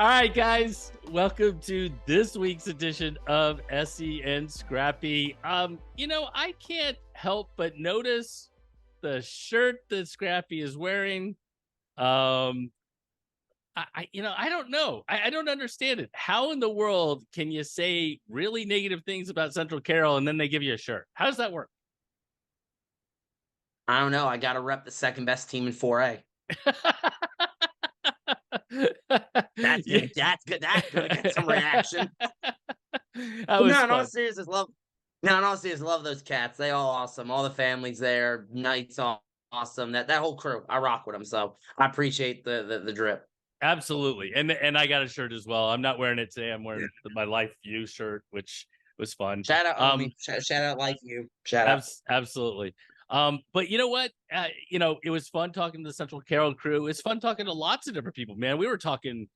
All right, guys, welcome to this week's edition of SEN Scrappy. I can't help but notice the shirt that Scrappy is wearing. I don't know. I don't understand it. How in the world can you say really negative things about Central Carroll and then they give you a shirt? How does that work? I don't know. I got to rep the second best team in 4A. That's Yeah. good. That's good. That's gonna get some reaction. That But was no, in all fun. seriousness, love. No, in all seriousness, love those cats. They all awesome. All the families there. Knights all awesome. That whole crew. I rock with them. So I appreciate the drip. Absolutely. And I got a shirt as well. I'm not wearing it today. I'm Yeah. wearing my Life View shirt, which was fun. Shout out, homie. Um, Shout out, like you. Shout out. absolutely. But you know what? It was fun talking to the Central Carroll crew. It's fun talking to lots of different people, man. We were talking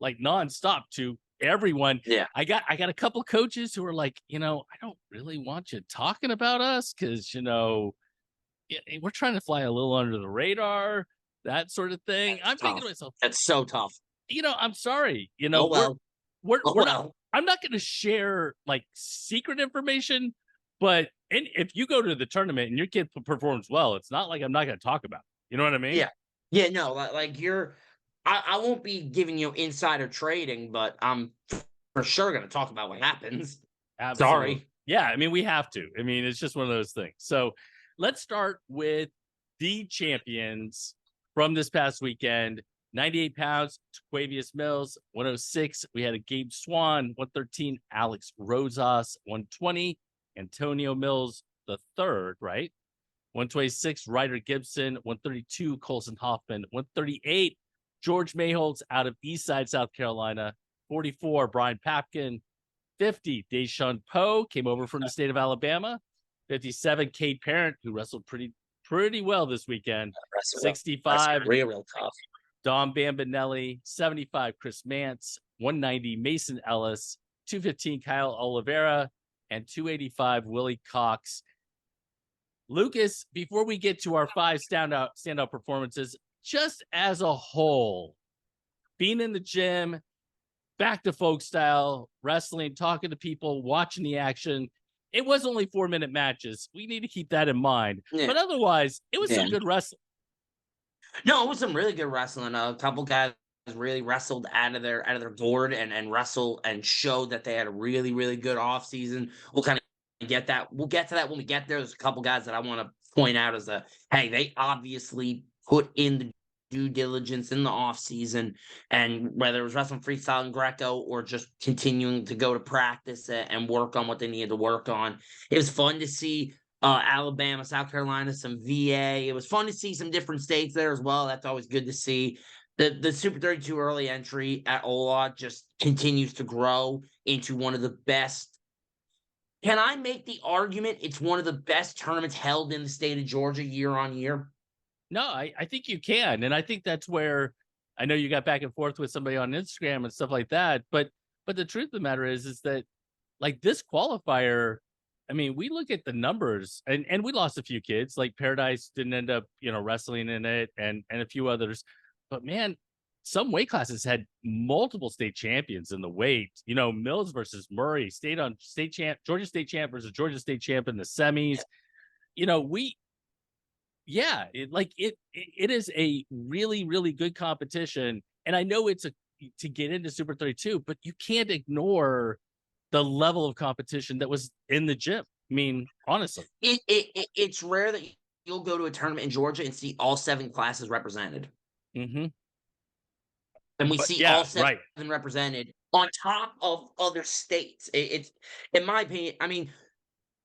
like nonstop to everyone. Yeah. I got a couple coaches who were like, I don't really want you talking about us because we're trying to fly a little under the radar, that sort of thing. That's I'm thinking tough. to myself, That's so tough. I'm sorry. Oh well. We're not. Well. I'm not going to share like secret information, but if you go to the tournament and your kid performs well, it's not like I'm not going to talk about it. You know what I mean? Yeah. Yeah. No. Like you're. I won't be giving you insider trading, but I'm for sure going to talk about what happens. Absolutely. Sorry. Yeah. I mean, we have to. I mean, it's just one of those things. So let's start with the champions from this past weekend. 98 pounds, Taquavius Mills. 106, we had a Gabe Swan. 113, Alex Rosas. 120, Antonio Mills the third, right? 126, Ryder Gibson. 132, Colson Hoffman. 138, George Mayholtz out of Eastside, South Carolina. 44, Brian Papkin. 50, Deshaun Poe came over from the state of Alabama. 57, Cade Parent, who wrestled pretty well this weekend. 65, real tough. Dom Bambinelli. 75, Chris Mance. 190, Mason Ellis. 215, Kyle Oliveira. And 285, Willie Cox. Lucas, before we get to our 5 standout performances, just as a whole, being in the gym, back to folk style, wrestling, talking to people, watching the action. It was only 4-minute matches. We need to keep that in mind. Yeah. But otherwise, it was Yeah. some good wrestling. No, it was some really good wrestling. A couple guys really wrestled out of their gourd and wrestle and showed that they had a really, really good off season. We'll kind of get that. We'll get to that when we get there. There's a couple guys that I want to point out as hey, they obviously put in the due diligence in the off season, and whether it was wrestling freestyle and Greco or just continuing to go to practice and work on what they needed to work on. It was fun to see Alabama, South Carolina, some VA. It was fun to see some different states there as well. That's always good to see. The Super 32 early entry at Ola just continues to grow into one of the best. Can I make the argument it's one of the best tournaments held in the state of Georgia year on year? No, I think you can. And I think that's where I know you got back and forth with somebody on Instagram and stuff like that. But the truth of the matter is that like this qualifier, I mean, we look at the numbers and we lost a few kids, like Paradise didn't end up, wrestling in it and a few others. But man, some weight classes had multiple state champions in the weight. Mills versus Murray, state champ, Georgia state champ versus Georgia state champ in the semis. It is a really, really good competition. And I know it's to get into Super 32, but you can't ignore the level of competition that was in the gym. I mean, honestly, it's rare that you'll go to a tournament in Georgia and see all 7 classes represented. Mm-hmm. And we see all 7 represented on top of other states. It's, in my opinion, I mean,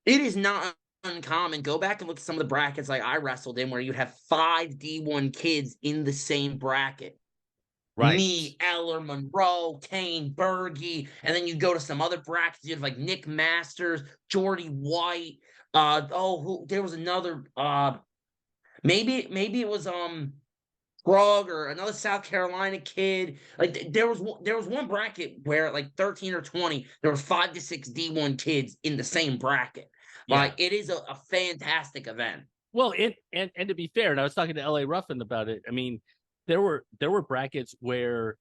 it is not uncommon. Go back and look at some of the brackets like I wrestled in where you have 5 D1 kids in the same bracket. Right. Me, Eller, Monroe, Kane, Berge, and then you go to some other brackets. You have like Nick Masters, Jordy White. There was another. Maybe it was Krug or another South Carolina kid. Like there was one bracket where like 13 or 20, there was 5 to 6 D1 kids in the same bracket. Yeah. Like it is a fantastic event. Well, and to be fair, and I was talking to LA Ruffin about it. I mean, there were brackets where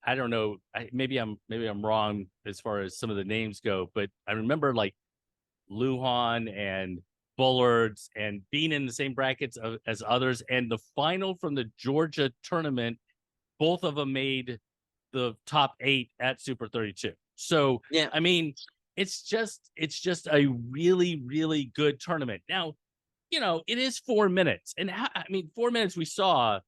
I don't know. Maybe I'm wrong as far as some of the names go, but I remember like Lujan and Bullards and being in the same brackets as others. And the final from the Georgia tournament, both of them made the top 8 at Super 32. So, Yeah, I mean, it's just a really, really good tournament. Now, it is 4 minutes. And I mean, 4 minutes we saw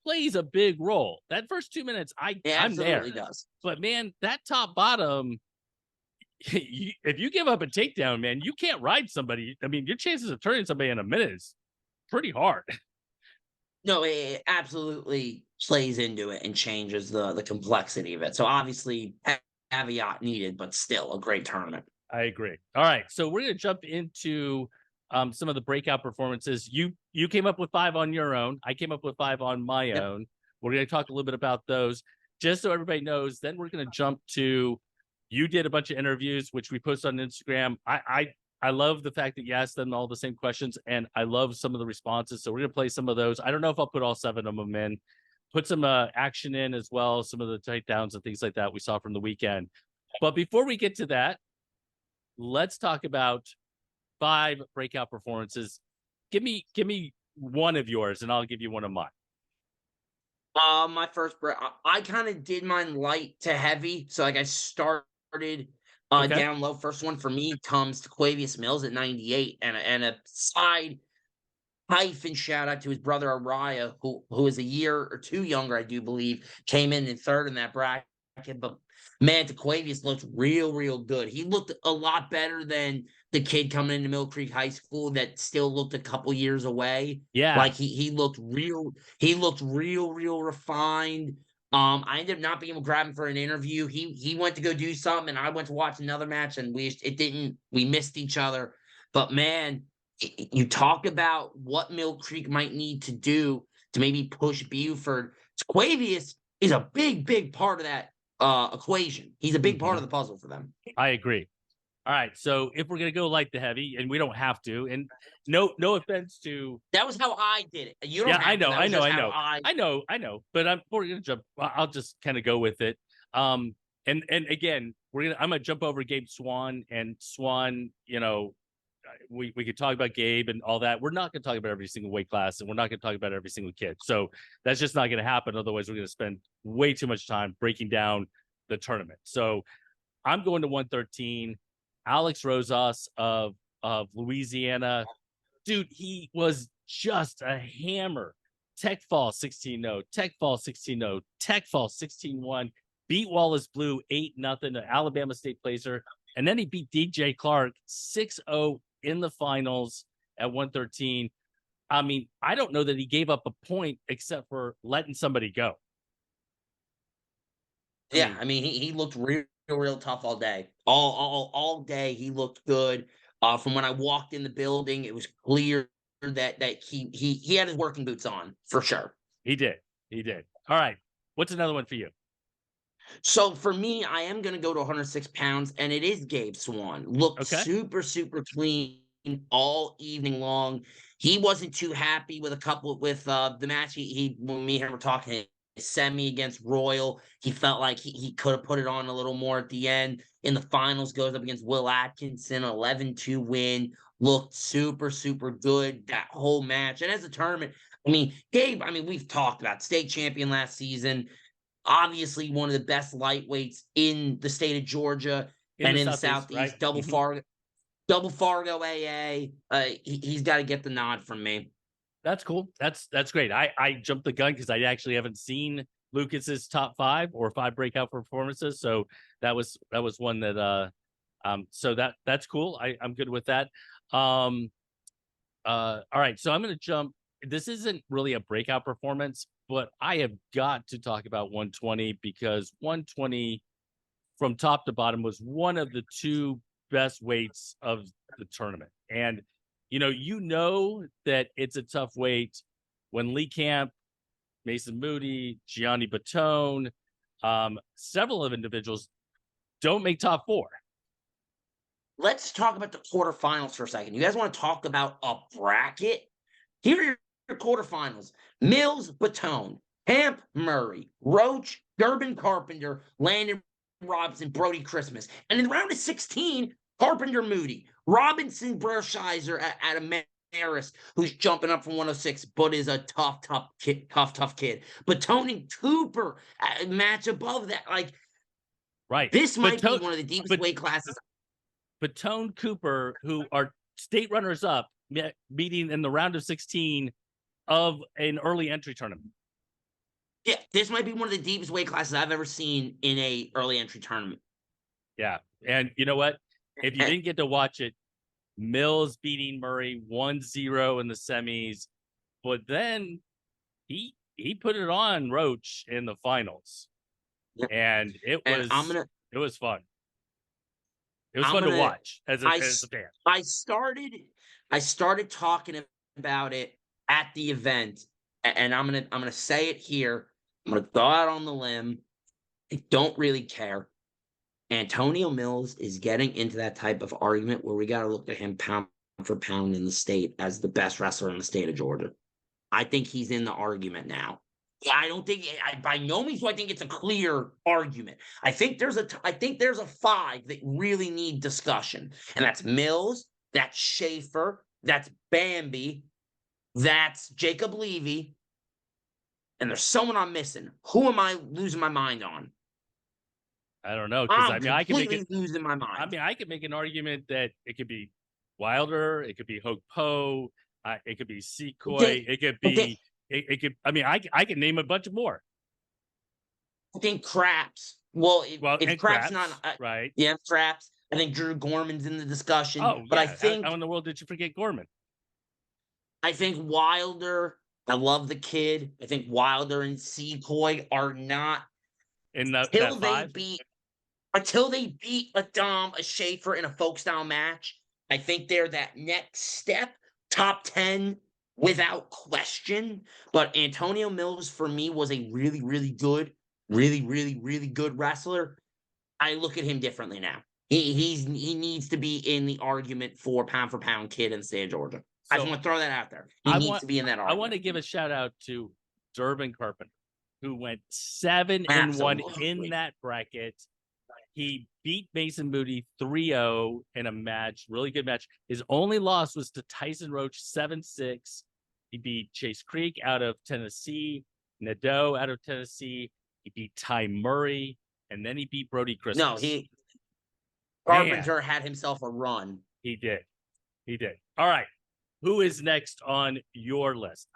plays a big role. That first 2 minutes, it I'm there. absolutely does. But man, that top bottom, if you give up a takedown, man, you can't ride somebody. I mean, your chances of turning somebody in a minute is pretty hard. No, it absolutely plays into it and changes the complexity of it. So obviously, caveat needed, but still a great tournament. I agree. All right, so we're gonna jump into some of the breakout performances. You came up with 5 on your own. I came up with 5 on my Yep. own. We're gonna talk a little bit about those, just so everybody knows. Then we're gonna jump to you did a bunch of interviews, which we posted on Instagram. I love the fact that you asked them all the same questions, and I love some of the responses. So we're gonna play some of those. I don't know if I'll put all 7 of them in. Put some action in as well, some of the takedowns and things like that we saw from the weekend. But before we get to that, let's talk about 5 breakout performances. Give me one of yours, and I'll give you one of mine. My first break, I kind of did mine light to heavy. So like I started Okay. down low. First one for me comes to Quavius Mills at 98, and a side hyphen shout out to his brother Araya, who is a year or 2 younger, I do believe, came in third in that bracket. But man, Taquavius looked real good. He looked a lot better than the kid coming into Mill Creek High School that still looked a couple years away. Yeah. Like he looked real refined. I ended up not being able to grab him for an interview. He went to go do something, and I went to watch another match, and we missed each other. But man, you talk about what Mill Creek might need to do to maybe push Buford. Quavius is a big part of that equation. He's a big part Mhm. of the puzzle for them. I agree. All right, so if we're gonna go light to heavy, and we don't have to, and no offense to That was how I did it. You don't yeah, I have to. know, That I was know, just I how know, I. I know, but we're gonna jump. I'll just kind of go with it. And again, I'm gonna jump over Gabe Swan and Swan. We could talk about Gabe and all that. We're not gonna talk about every single weight class, and we're not gonna talk about every single kid. So that's just not gonna happen. Otherwise, we're gonna spend way too much time breaking down the tournament. So I'm going to 113. Alex Rosas of Louisiana, dude, he was just a hammer. Tech fall 16-0, Tech fall 16-0, Tech fall 16-1, beat Wallace Blue 8-0, the Alabama State Placer, and then he beat DJ Clark 6-0 in the finals at 113. I mean, I don't know that he gave up a point except for letting somebody go. I Yeah, mean, I mean he looked real tough all day. All day he looked good. From when I walked in the building, it was clear that he had his working boots on for sure. he did. He did. All right. What's another one for you? So for me, I am going to go to 106 pounds, and it is Gabe Swan. Looked Okay. super clean all evening long. He wasn't too happy with a couple with the match. He when me and him were talking semi against Royal, he felt like he could have put it on a little more at the end. In the finals, goes up against Will Atkinson, 11-2 win. Looked super good that whole match. And as a tournament, I mean, Gabe, I mean, we've talked about state champion last season, obviously one of the best lightweights in the state of Georgia In and the in the Southeast, right? Southeast. Double Fargo AA. He's got to get the nod from me. That's cool. That's great. I jumped the gun because I actually haven't seen Lucas's top 5 or 5 breakout performances. So that was one that so that's cool. I'm good with that. Um all right. So I'm gonna jump. This isn't really a breakout performance, but I have got to talk about 120 because 120 from top to bottom was one of the 2 best weights of the tournament. And that it's a tough weight when Lee Camp, Mason Moody, Gianni Batone, several of individuals don't make top 4. Let's talk about the quarterfinals for a second. You guys want to talk about a bracket? Here are your quarterfinals: Mills, Batone, Hamp Murray, Roach, Durbin Carpenter, Landon Robinson, Brody Christmas. And in the round of 16, Carpenter Moody, Robinson Broshizer at a Maris, who's jumping up from 106, but is a tough kid. But Tony Cooper, match above that. Like, right. this might be one of the deepest weight classes. But Tone Cooper, who are state runners up, meeting in the round of 16 of an early entry tournament. Yeah, this might be one of the deepest weight classes I've ever seen in a early entry tournament. Yeah. And you know what? If you didn't get to watch it, Mills beating Murray 1-0 in the semis, but then he put it on Roach in the finals. And it was fun. It was fun to watch as a fan. I started talking about it at the event, and I'm gonna say it here. I'm gonna go out on the limb. I don't really care. Antonio Mills is getting into that type of argument where we got to look at him pound for pound in the state as the best wrestler in the state of Georgia. I think he's in the argument now. I don't think, by no means do I think it's a clear argument. I think there's a 5 that really need discussion, and that's Mills, that's Schaefer, that's Bambi, that's Jacob Levy, and there's someone I'm missing. Who am I losing my mind on? I don't know, because I can make it losing my mind. I mean, I could make an argument that it could be Wilder, it could be Hope Poe, it could be Secoy, it could be it could. I mean, I can name a bunch more. I think Craps. Well, if Craps not right, yeah, Craps. I think Drew Gorman's in the discussion. Oh, but yeah. I think how in the world did you forget Gorman? I think Wilder. I love the kid. I think Wilder and Secoy are not in until they beat a Dom, a Schaefer in a folk style match. I think they're that next step, top 10 without question. But Antonio Mills for me was a really, really good, really, really, really good wrestler. I look at him differently now. He needs to be in the argument for pound kid in the state of Georgia. So I just want to throw that out there. He needs to be in that argument. I want to give a shout out to Durbin Carpenter, who went 7-1 in that bracket. He beat Mason Moody 3-0 in a match, really good match. His only loss was to Tyson Roach 7-6. He beat Chase Creek out of Tennessee, Nadeau out of Tennessee. He beat Ty Murray, and then he beat Brody Christmas. No, Carpenter had himself a run. He did. All right. Who is next on your list?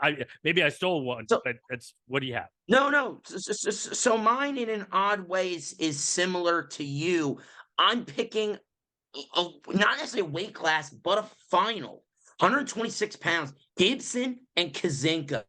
Maybe I stole one, but what do you have? No. So mine, in an odd way, is similar to you. I'm picking not necessarily a weight class, but a final. 126 pounds. Gibson and Kazinko.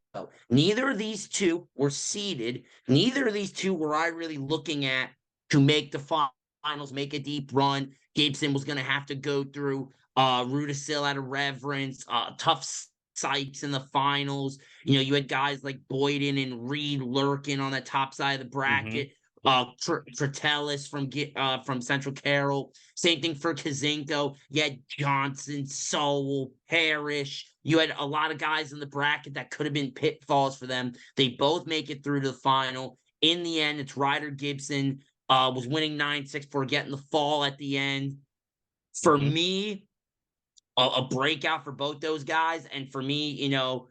Neither of these two were seeded. Neither of these two were I really looking at to make the finals, make a deep run. Gibson was going to have to go through Rudisill out of Reverence, tough sites in the finals. You know, you had guys like Boyden and Reed lurking on the top side of the bracket. Tratellis from Central Carroll. Same thing for Kazinko. You had Johnson, Sowell, Parrish. You had a lot of guys in the bracket that could have been pitfalls for them. They both make it through to the final. In the end, it's Ryder Gibson was winning 9-6 for getting the fall at the end. For me, a breakout for both those guys. And for me, you know,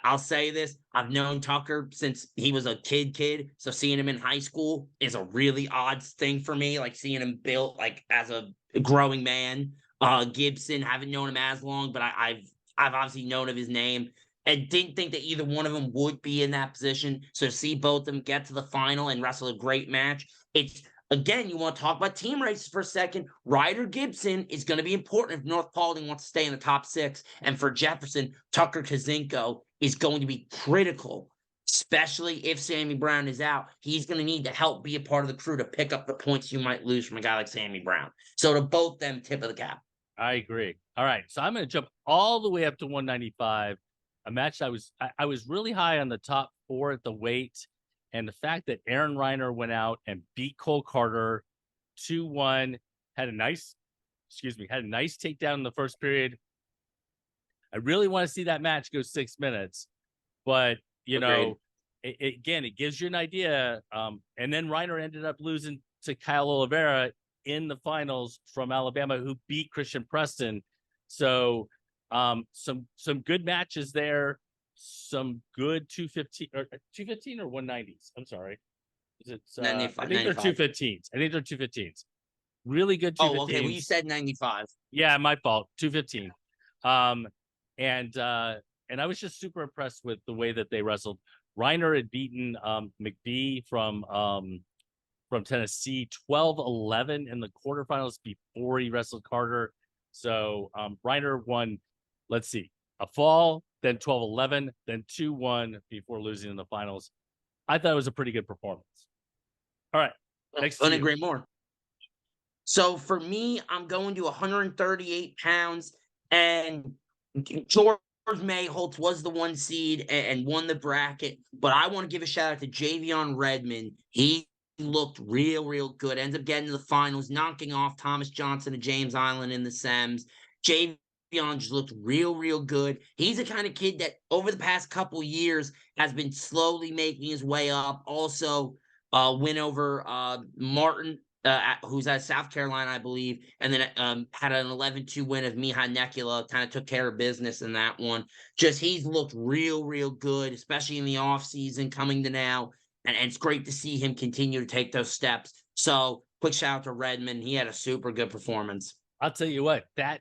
I'll say this. I've known Tucker since he was a kid. So seeing him in high school is a really odd thing for me. Like seeing him built like as a growing man. Gibson, haven't known him as long, but I've obviously known of his name and didn't think that either one of them would be in that position. So to see both of them get to the final and wrestle a great match, it's, again, you want to talk about team races for a second. Ryder Gibson is going to be important if North Paulding wants to stay in the top 6. And for Jefferson, Tucker Kazinko is going to be critical, especially if Sammy Brown is out. He's going to need to help be a part of the crew to pick up the points you might lose from a guy like Sammy Brown. So to both them, tip of the cap. I agree. All right. So I'm going to jump all the way up to 195, a match I was really high on the top 4 at the weight. And the fact that Aaron Reiner went out and beat Cole Carter 2-1, had a nice takedown in the first period. I really want to see that match go 6 minutes, but you know, again, it gives you an idea. And then Reiner ended up losing to Kyle Oliveira in the finals from Alabama, who beat Christian Preston. So some good matches there, some good 215 or 190s. I'm sorry. Is it I think they're 215s. I think they're 215s. Really good 215s. Oh, okay. Well, you said 95. Yeah, my fault. 215. Um, and I was just super impressed with the way that they wrestled. Reiner had beaten McBee from Tennessee 12-11 in the quarterfinals before he wrestled Carter. So Reiner won, let's see, a fall, then 12-11, then 2-1 before losing in the finals. I thought it was a pretty good performance. All right. Next, Couldn't agree more. So for me, I'm going to 138 pounds, and George Mayholtz was the 1 seed and won the bracket. But I want to give a shout out to Javion Redmond. He looked real good. Ends up getting to the finals, knocking off Thomas Johnson and James Island in the semis. Javion just looked real good. He's the kind of kid that over the past couple years has been slowly making his way up. Also, win over Martin, who's at South Carolina, I believe, and then had an 11-2 win of Mihai Nekula, kind of took care of business in that one. Just he's looked real good, especially in the offseason coming to now, and it's great to see him continue to take those steps. So quick shout out to Redmond. He had a super good performance. I'll tell you what, that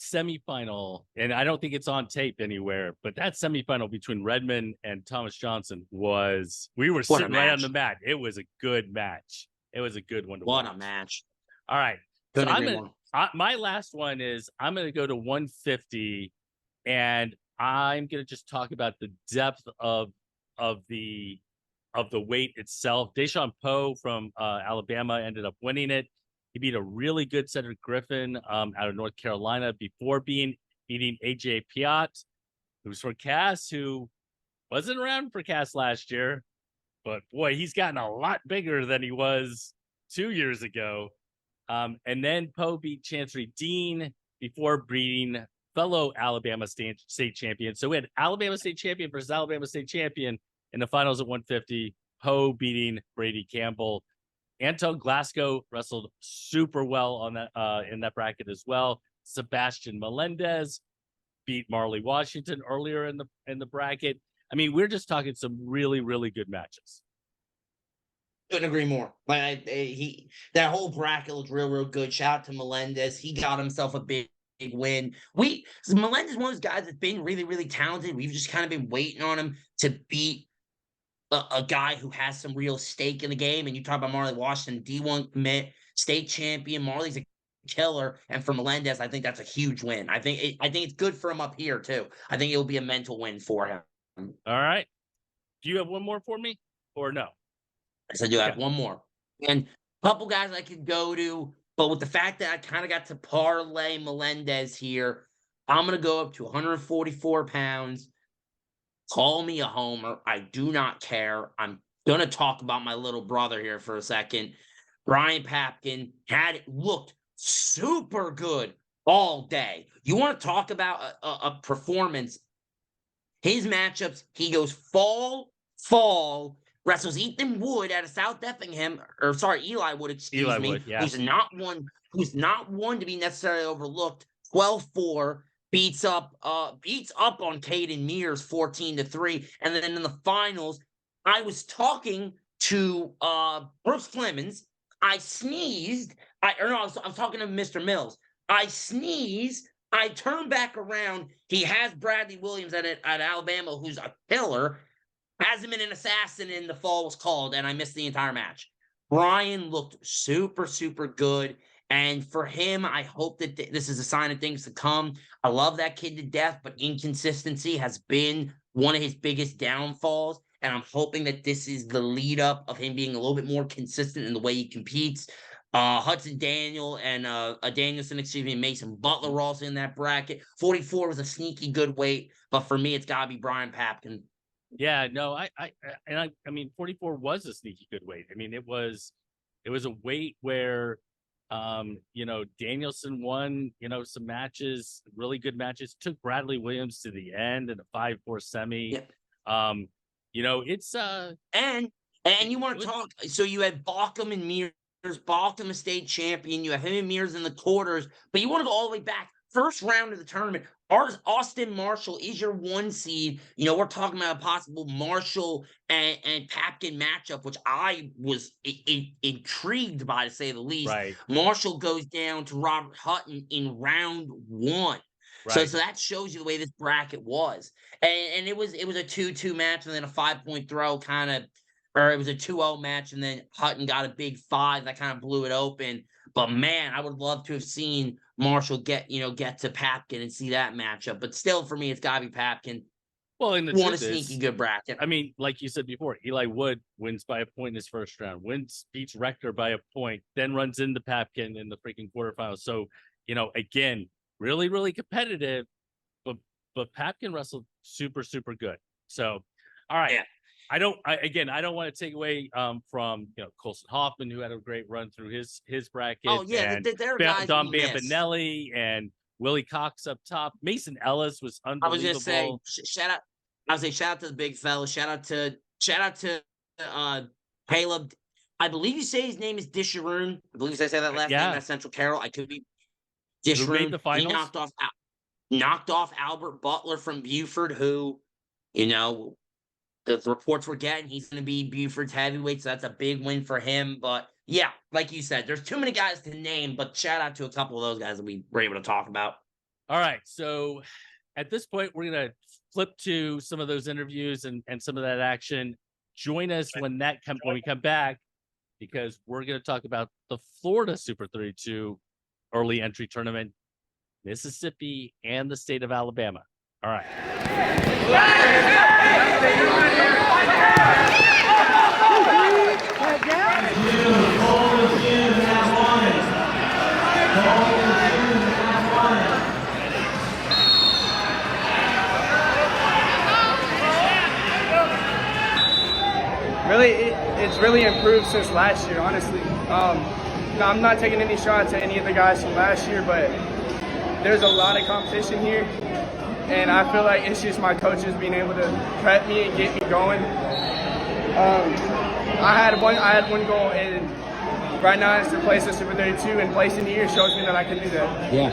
semifinal, and I don't think it's on tape anywhere, but that semifinal between Redmond and Thomas Johnson was, we were sitting right on the mat. It was a good match. It was a good one to watch. What a match. All right. So my last one is I'm going to go to 150, and I'm going to just talk about the depth of the weight itself. Deshaun Poe from Alabama ended up winning it. He beat a really good Cedric Griffin out of North Carolina before beating AJ Piat, who's for Cass, who wasn't around for Cass last year. But boy, he's gotten a lot bigger than he was 2 years ago. And then Poe beat Chancery Dean before beating fellow Alabama state champion. So we had Alabama state champion versus Alabama state champion in the finals at 150. Poe beating Brady Campbell. Anton Glasgow wrestled super well on that in that bracket as well. Sebastian Melendez beat Marley Washington earlier in the bracket. I mean, we're just talking some really good matches. Couldn't agree more. Like that whole bracket looked real good. Shout out to Melendez. He got himself a big win. Melendez is one of those guys that's been really talented. We've just kind of been waiting on him to beat a guy who has some real stake in the game. And you talk about Marley Washington, D1 commit, state champion. Marley's a killer, and for Melendez, I think that's a huge win. I think it's good for him up here too. I think it'll be a mental win for him. All right. Do you have one more for me, or no? So I do have one more, and a couple guys I could go to, but with the fact that I kind of got to parlay Melendez here, I'm gonna go up to 144 pounds. Call me a homer. I do not care. I'm gonna talk about my little brother here for a second. Brian Papkin looked super good all day. You want to talk about a performance? His matchups, he goes fall, wrestles Ethan Wood out of South Effingham, or sorry, Eli Wood, excuse me, Wood, yeah. who's not one to be necessarily overlooked. 12-4, beats up on Caden Mears 14-3. And then in the finals, I was talking to Bruce Clemens. I sneezed. I was talking to Mr. Mills. I sneezed. I turn back around. He has Bradley Williams at Alabama, who's a killer. Hasn't been an assassin in the fall was called, and I missed the entire match. Brian looked super good. And for him, I hope that this is a sign of things to come. I love that kid to death, but inconsistency has been one of his biggest downfalls. And I'm hoping that this is the lead up of him being a little bit more consistent in the way he competes. Hudson Daniel and Danielson, Mason Butler were also in that bracket. 44 was a sneaky good weight, but for me, it's got to be Brian Papkin. Yeah, no, I mean, 44 was a sneaky good weight. I mean, it was a weight where, Danielson won, some matches, really good matches, took Bradley Williams to the end in a 5-4 semi. Yeah. it's And you want to talk? So you had Balkum and Mears. Balkum a state champion. You have him and Mears in the quarters, but you want to go all the way back. First round of the tournament. Austin Marshall is your 1 seed. We're talking about a possible Marshall and Papkin matchup, which I was intrigued by, to say the least. right. Marshall goes down to Robert Hutton in round 1. Right. So that shows you the way this bracket was. And it was a 2-2 match and then a 5-point throw or it was a 2-0 match, and then Hutton got a big 5 that kind of blew it open. But man, I would love to have seen Marshall get to Papkin and see that matchup. But still, for me, it's gotta be Papkin. Well, in the One a sneaky good bracket. I mean, like you said before, Eli Wood wins by a point in his first round, beats Rector by a point, then runs into Papkin in the freaking quarterfinals. So, again, really, really competitive, but Papkin wrestled super, super good. So, all right. Yeah. I don't want to take away from Colson Hoffman, who had a great run through his bracket. Oh yeah, and there are guys Don we missed. Bambanelli and Willie Cox up top. Mason Ellis was unbelievable. I was gonna say shout out to the big fella. Shout out to Caleb. I believe you say his name is Disharoon. I believe I say that last name at Central Carroll. I could be Disharoon. Who made the finals? He knocked off Albert Butler from Buford, who the reports we're getting, he's going to be Buford's heavyweight, so that's a big win for him. But yeah, like you said, there's too many guys to name, but shout out to a couple of those guys that we were able to talk about. All right, so at this point, we're going to flip to some of those interviews and some of that action. Join us when we come back, because we're going to talk about the Florida Super 32 early entry tournament, Mississippi, and the state of Alabama. All right. It's really improved since last year, honestly. I'm not taking any shots at any of the guys from last year, but there's a lot of competition here, and I feel like it's just my coaches being able to prep me and get me going. I had one goal, and right now it's to place the Super 32, and placing here shows me that I can do that. Yeah.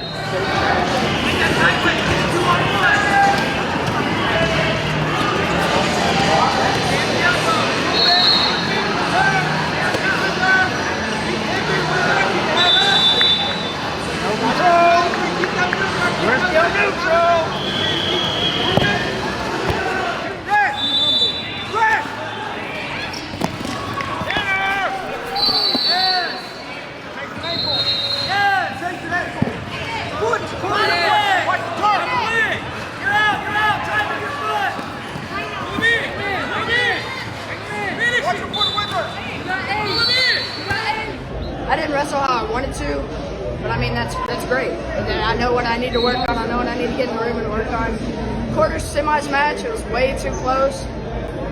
I didn't wrestle how I wanted to, but I mean, that's great. I know what I need to work on. I know what I need to get in the room and work on. Quarters semis match, it was way too close.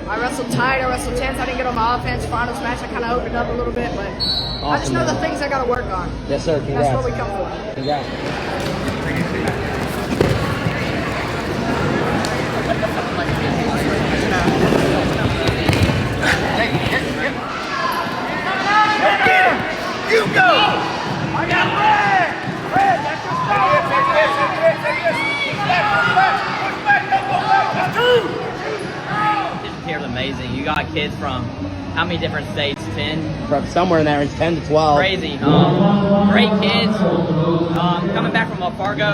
I wrestled tight, I wrestled tense. I didn't get on my offense. Finals match, I kind of opened up a little bit, but awesome, I just know the things I got to work on. Yes, sir. Congrats. That's what we come for. Congrats. You go! I got red! Red, that's your style! This here is amazing. You got kids from how many different states? 10? From somewhere in there, it's 10 to 12. Crazy. Great kids. Coming back from Fargo,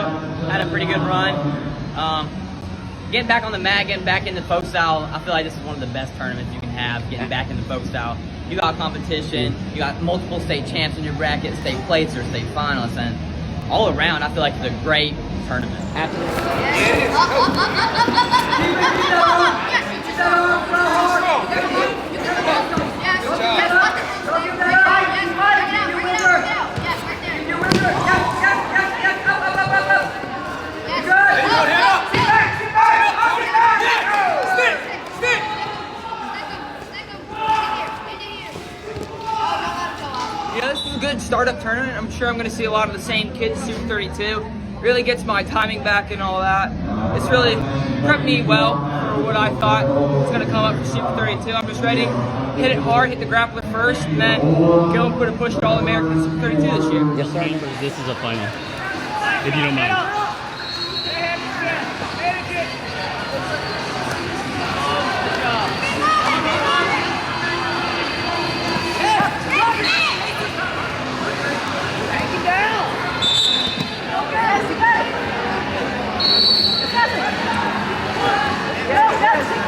had a pretty good run. Getting back on the mat, getting back into folk style, I feel like this is one of the best tournaments you can have, getting back into folk style. You got competition, you got multiple state champs in your bracket, state placers, state finalists, and all around, I feel like it's a great tournament. This is a good startup tournament. I'm sure I'm going to see a lot of the same kids, Super 32. Really gets my timing back and all that. It's really prepped me well for what I thought was going to come up for Super 32. I'm just ready, hit it hard, hit the grappler first, and then go and put a push to All-American Super 32 this year. Yes, sir. Remember, this is a final, if you don't mind.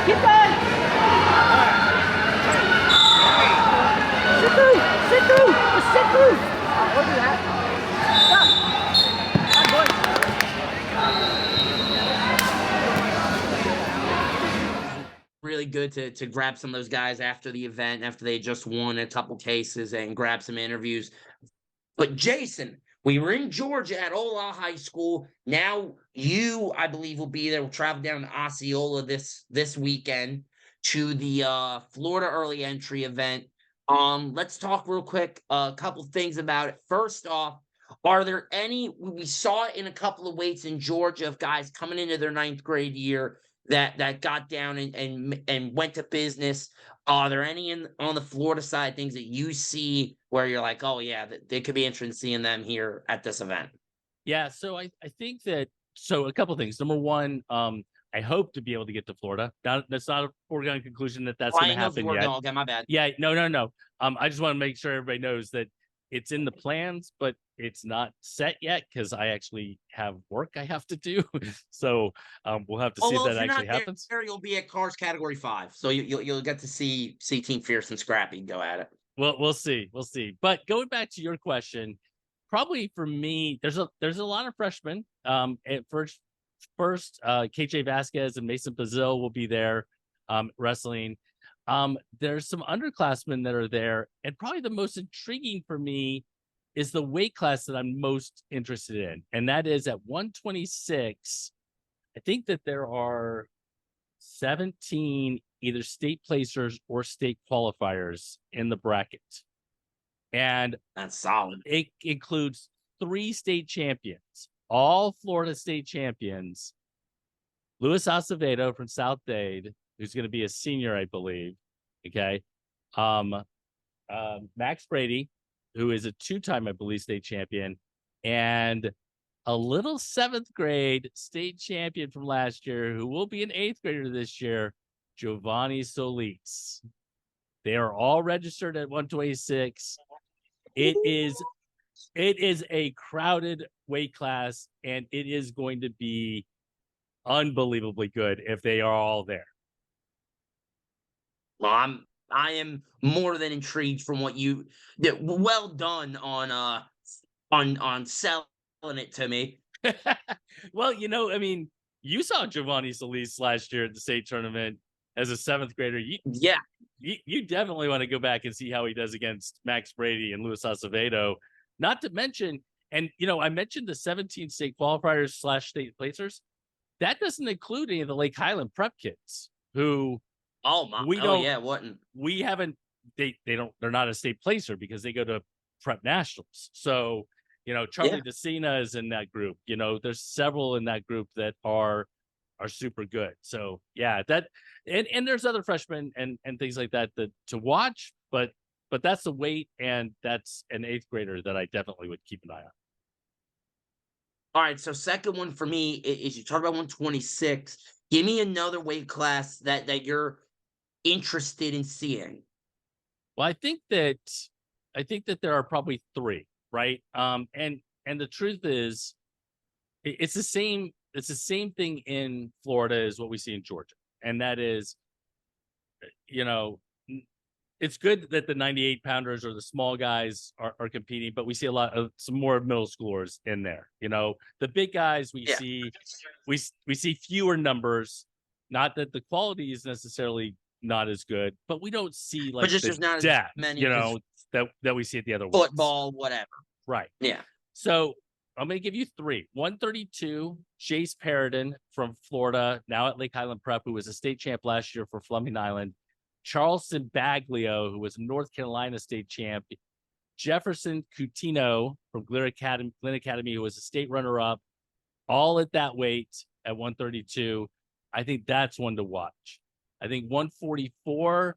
Keep going. Sit through. Sit through. Just sit through. Look at that. Really good to grab some of those guys after the event, after they just won a couple cases, and grab some interviews. But Jason, we were in Georgia at Ola High School. Now you, I believe, will be there. We'll travel down to Osceola this weekend to the Florida early entry event. Let's talk real quick a couple things about it. First off, are there any, we saw it in a couple of weights in Georgia of guys coming into their 9th grade year that got down and went to business. Are there any on the Florida side things that you see where you're like, oh yeah, they could be interested in seeing them here at this event? Yeah, so I think that, so a couple of things. Number one, I hope to be able to get to Florida. That's not a foregone conclusion that's going to happen yet. Okay, my bad. Yeah, no. I just want to make sure everybody knows that it's in the plans, but it's not set yet because I actually have work I have to do. So we'll have to see if that actually happens. There, you'll be at Cars Category 5, so you'll get to see Team Fierce and Scrappy go at it. Well, we'll see. But going back to your question, probably for me, there's a lot of freshmen. At first, KJ Vasquez and Mason Bazil will be there wrestling. There's some underclassmen that are there, and probably the most intriguing for me is the weight class that I'm most interested in, and that is at 126. I think that there are 17 either state placers or state qualifiers in the bracket, and that's solid. It includes 3 state champions, all Florida state champions. Luis Acevedo from South Dade, who's going to be a senior, I believe. Okay. Max Brady, who is a 2-time, I believe, state champion, and a little 7th grade state champion from last year, who will be an 8th grader this year, Giovanni Solis. They are all registered at 126. It is a crowded weight class, and it is going to be unbelievably good if they are all there. Well, I am more than intrigued from what you did. Well done on selling it to me. Well, I mean, you saw Giovanni Solis last year at the state tournament as a 7th grader. You definitely want to go back and see how he does against Max Brady and Luis Acevedo. Not to mention, and I mentioned the 17 state qualifiers / state placers. That doesn't include any of the Lake Highland prep kids who. We haven't. They're not a state placer because they go to prep nationals. So Charlie DeCina is in that group. There's several in that group that are super good. So yeah, that and there's other freshmen and things like that to watch. But that's the weight, and that's an 8th grader that I definitely would keep an eye on. All right, so second one for me is you talk about 126. Give me another weight class that you're interested in seeing. Well, I think that there are probably 3, right? And the truth is, it's the same thing in Florida as what we see in Georgia, and that is, it's good that the 98 pounders or the small guys are competing, but we see a lot of some more middle schoolers in there. The big guys we see fewer numbers. Not that the quality is necessarily not as good, but we don't see like just not depth, as many, that we see at the other football, whatever. Right. Yeah. So I'm going to give you 3. 132, Chase Paradin from Florida, now at Lake Highland Prep, who was a state champ last year for Fleming Island. Charleston Baglio, who was a North Carolina state champ. Jefferson Coutinho from Glen Academy, who was a state runner-up, all at that weight. at 132. I think that's one to watch. I think 144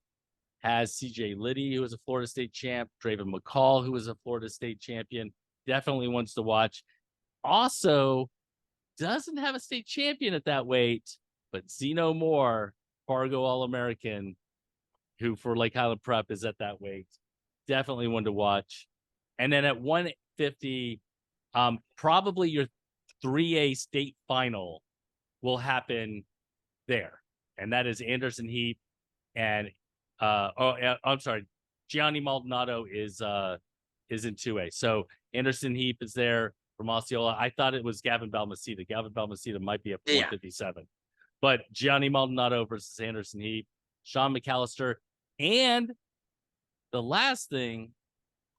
has CJ Liddy, who was a Florida State champ, Draven McCall, who was a Florida State champion. Definitely ones to watch. Also, doesn't have a state champion at that weight, but Zeno Moore, Fargo All-American, who for Lake Highland Prep is at that weight. Definitely one to watch. And then at 150, probably your 3A state final will happen there. And that is Anderson Heap and I'm sorry, Gianni Maldonado is in 2A. So Anderson Heap is there from Osceola. I thought it was Gavin Balmaceda. Gavin Balmaceda might be at 157. But Gianni Maldonado versus Anderson Heap, Sean McAllister, and the last thing,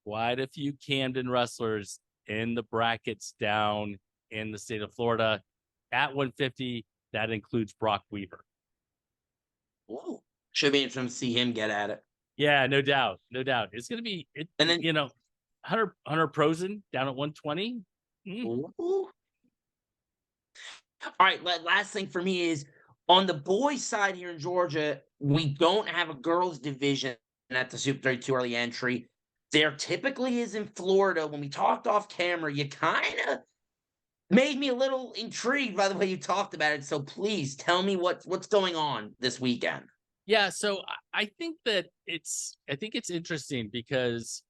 quite a few Camden wrestlers in the brackets down in the state of Florida at 150. That includes Brock Weaver. Ooh, should be interesting to see him get at it. Yeah, no doubt. No doubt. It's going to be, And then, Hunter Prosen down at 120. ooh. All right, last thing for me is on the boys' side here in Georgia, we don't have a girls' division at the Super 32 early entry. There typically is in Florida. When we talked off camera, you kind of made me a little intrigued by the way you talked about it. So please tell me what's going on this weekend. Yeah, so I think that it's interesting because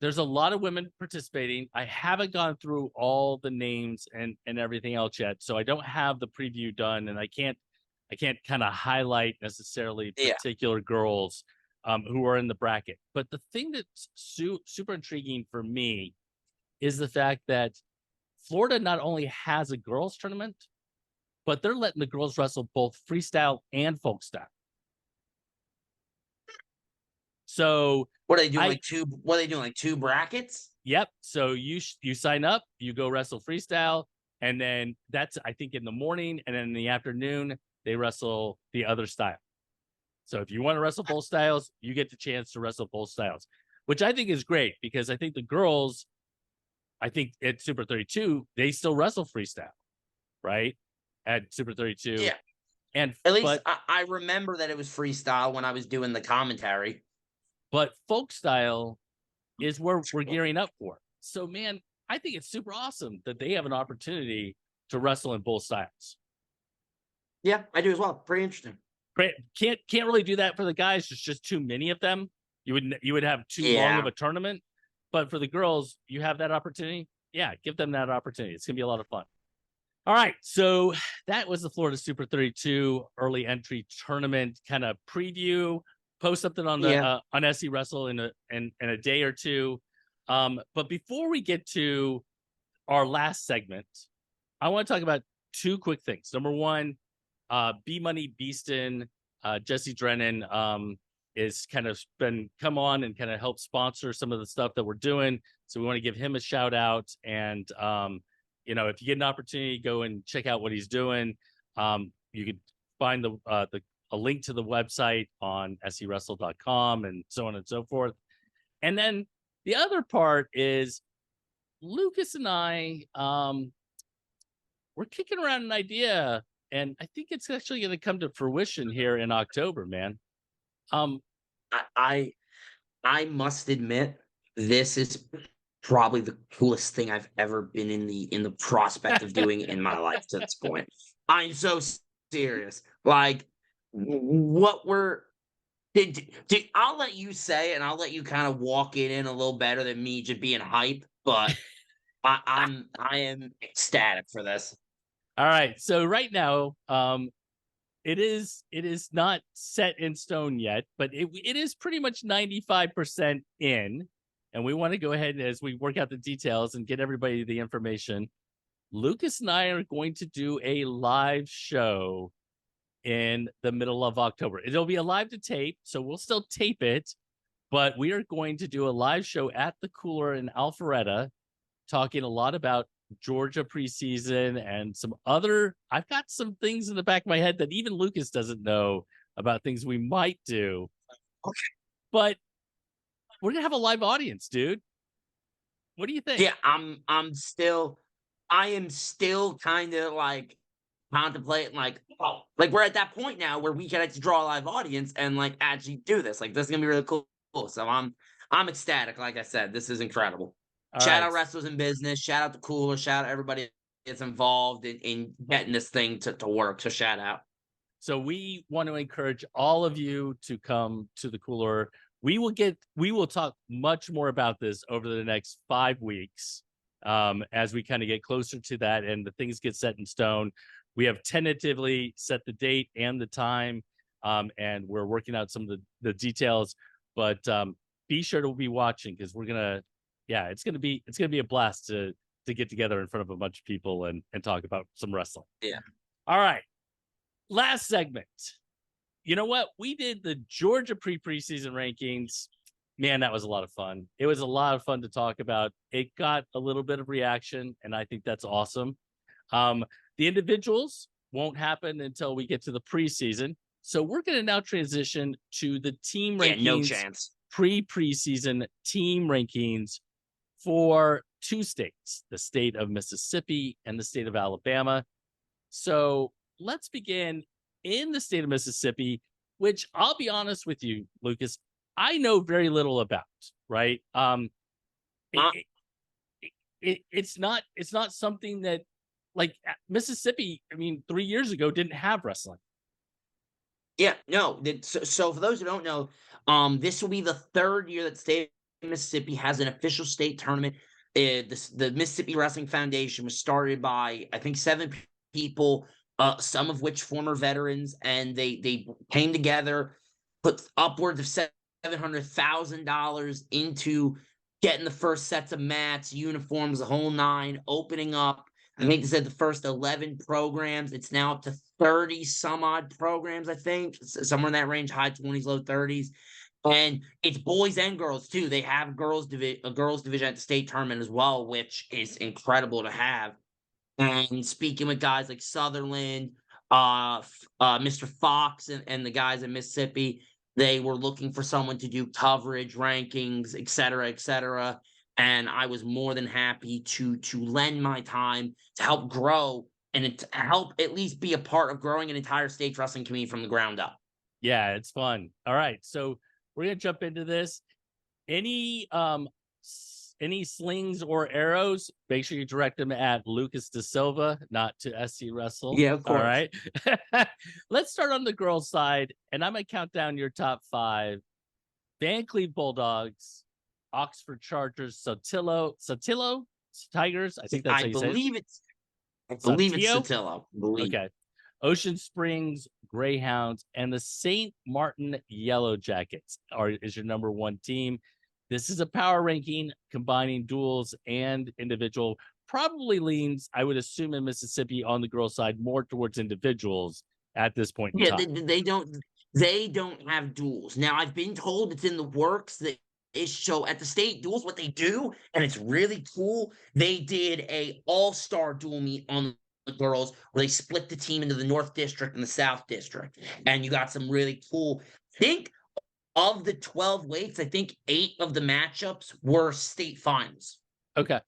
there's a lot of women participating. I haven't gone through all the names and everything else yet, so I don't have the preview done, and I can't kind of highlight necessarily particular girls who are in the bracket. But the thing that's super intriguing for me is the fact that Florida not only has a girls tournament, but they're letting the girls wrestle both freestyle and folk style. So what are they doing? What are they doing? Like two brackets? Yep. So you sign up, you go wrestle freestyle, and then that's I think in the morning, and then in the afternoon they wrestle the other style. So if you want to wrestle both styles, you get the chance to wrestle both styles, which I think is great because I think the girls, I think at Super 32 they still wrestle freestyle, right? At Super 32, yeah. And at least I remember that it was freestyle when I was doing the commentary. But folk style is where we're gearing up for. So, man, I think it's super awesome that they have an opportunity to wrestle in both styles. Yeah, I do as well. Pretty interesting. Can't really do that for the guys. There's just too many of them. You would have too long of a tournament. But for the girls, you have that opportunity. Yeah, give them that opportunity. It's gonna be a lot of fun. All right, so that was the Florida Super 32 early entry tournament kind of preview. Post something on the on SC Wrestle in a day or two. But before we get to our last segment, I want to talk about two quick things. Number one, B Money Beaston, Jesse Drennan is kind of come on and kind of help sponsor some of the stuff that we're doing. So we want to give him a shout out. And if you get an opportunity, go and check out what he's doing. You can find a link to the website on scwrestle.com and so on and so forth. And then the other part is Lucas and I, we're kicking around an idea, and I think it's actually going to come to fruition here in October, man. I must admit, this is probably the coolest thing I've ever been in the prospect of doing in my life to this point. I'm so serious. Like, what I'll let you say, and I'll let you kind of walk it in a little better than me just being hype, but I am ecstatic for this. All right. So right now, it is not set in stone yet, but it is pretty much 95% in. And we want to go ahead as we work out the details and get everybody the information. Lucas and I are going to do a live show in the middle of October. It'll be a live to tape, so we'll still tape it, but we are going to do a live show at the Cooler in Alpharetta, talking a lot about Georgia preseason and some other. I've got some things in the back of my head that even Lucas doesn't know about, things we might do. Okay. But we're gonna have a live audience, dude. What do you think? Yeah, I'm still I am still kind of like contemplating, like, oh, like we're at that point now where we can actually draw a live audience and like actually do this. Like, this is gonna be really cool. So I'm ecstatic. Like I said, this is incredible. All Shout right. out Wrestlers in Business. Shout out the Cooler. Shout out everybody that's involved in getting this thing to work. So shout out. So we want to encourage all of you to come to the Cooler. We will talk much more about this over the next 5 weeks, as we kind of get closer to that and the things get set in stone. We have tentatively set the date and the time, and we're working out some of the details. But be sure to be watching, because it's gonna be a blast to get together in front of a bunch of people and talk about some wrestling. Yeah. All right. Last segment. You know what? We did the Georgia preseason rankings. Man, that was a lot of fun. It was a lot of fun to talk about. It got a little bit of reaction, and I think that's awesome. The individuals won't happen until we get to the preseason. So we're going to now transition to the team rankings. Yeah, no chance. Preseason team rankings for 2 states, the state of Mississippi and the state of Alabama. So let's begin in the state of Mississippi, which I'll be honest with you, Lucas, I know very little about, right? It's not something that, like, Mississippi, I mean, 3 years ago didn't have wrestling. Yeah, no. So for those who don't know, this will be the 3rd year that the state of Mississippi has an official state tournament. The Mississippi Wrestling Foundation was started by, I think, 7 people, some of which former veterans, and they came together, put upwards of $700,000 into getting the first sets of mats, uniforms, the whole 9, opening up. I think they said the first 11 programs. It's now up to 30 some odd programs, I think, somewhere in that range, high 20s, low 30s. And it's boys and girls too. They have a girls division at the state tournament as well, which is incredible to have. And speaking with guys like Sutherland, Mr. Fox, and the guys in Mississippi, they were looking for someone to do coverage, rankings, et cetera, et cetera. And I was more than happy to lend my time to help grow and to help at least be a part of growing an entire state wrestling community from the ground up. Yeah, it's fun. All right, so we're gonna jump into this. Any slings or arrows, make sure you direct them at Lucas Da Silva, not to SC Wrestle. Yeah, of course. All right. Let's start on the girls' side, and I'm gonna count down your top 5. Van Cleve Bulldogs, Oxford Chargers, Sotillo Tigers. I think that's how you say it. I believe it's Sotillo. Okay. Ocean Springs Greyhounds and the St. Martin Yellow Jackets is your number 1 team. This is a power ranking combining duels and individual. Probably leans, I would assume, in Mississippi on the girls' side more towards individuals at this point in time. They don't have duels. Now, I've been told it's in the works. So at the state duels, what they do, and it's really cool, they did a all-star duel meet on the girls where they split the team into the North District and the South District. And you got some really cool, I think of the 12 weights, I think 8 of the matchups were state finals. Okay.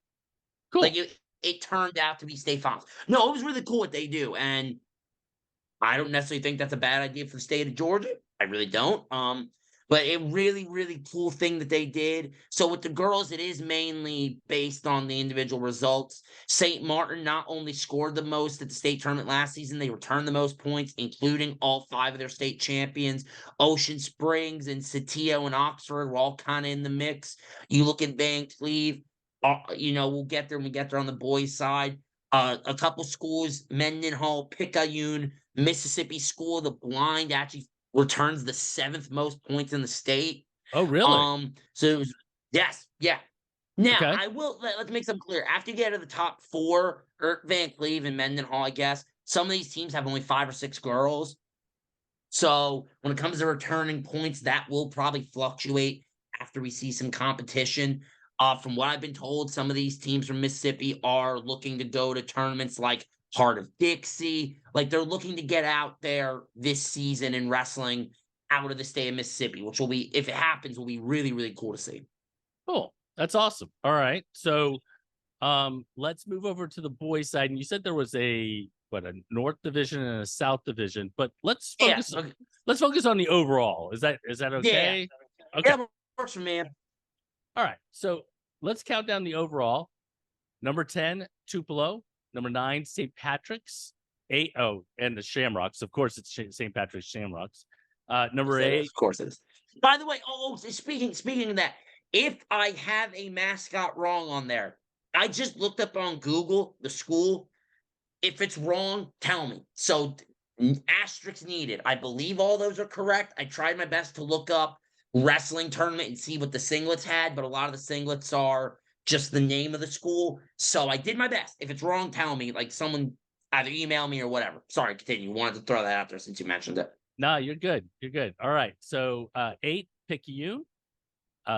Cool. Like it turned out to be state finals. No, it was really cool what they do. And I don't necessarily think that's a bad idea for the state of Georgia. I really don't. But a really, really cool thing that they did. So with the girls, it is mainly based on the individual results. St. Martin not only scored the most at the state tournament last season, they returned the most points, including all 5 of their state champions. Ocean Springs and Saltillo and Oxford were all kind of in the mix. You look at Van Cleve, we'll get there when we get there on the boys' side. A couple schools, Mendenhall, Picayune, Mississippi School of the Blind actually returns the 7th most points in the state. Oh, really? So it was, yes, yeah. Now, okay. I will, let's make something clear. After you get to the top 4, Van Cleve and Mendenhall, I guess, some of these teams have only 5 or 6 girls. So when it comes to returning points, that will probably fluctuate after we see some competition. From what I've been told, some of these teams from Mississippi are looking to go to tournaments like Heart of Dixie. Like, they're looking to get out there this season in wrestling out of the state of Mississippi, which will be, if it happens, will be really, really cool to see. Cool. That's awesome. All right. So Let's move over to the boys side. And you said there was a North Division and a South Division, but let's focus. Okay. Let's focus on the overall. Is that okay? Yeah. Okay. Yeah, works for me. All right. So let's count down the overall. Number 10, Tupelo. Number 9, St. Patrick's. 8, and the Shamrocks. Of course, it's St. Patrick's Shamrocks. Number 8. Of course it is. By the way, speaking of that, if I have a mascot wrong on there, I just looked up on Google the school. If it's wrong, tell me. So asterisks needed. I believe all those are correct. I tried my best to look up wrestling tournament and see what the singlets had, but a lot of the singlets are just the name of the school. So I did my best. If it's wrong, tell me. Like someone either email me or whatever. Sorry, continue. Wanted to throw that out there since you mentioned it. No, you're good. You're good. All right. So 8, Picayune.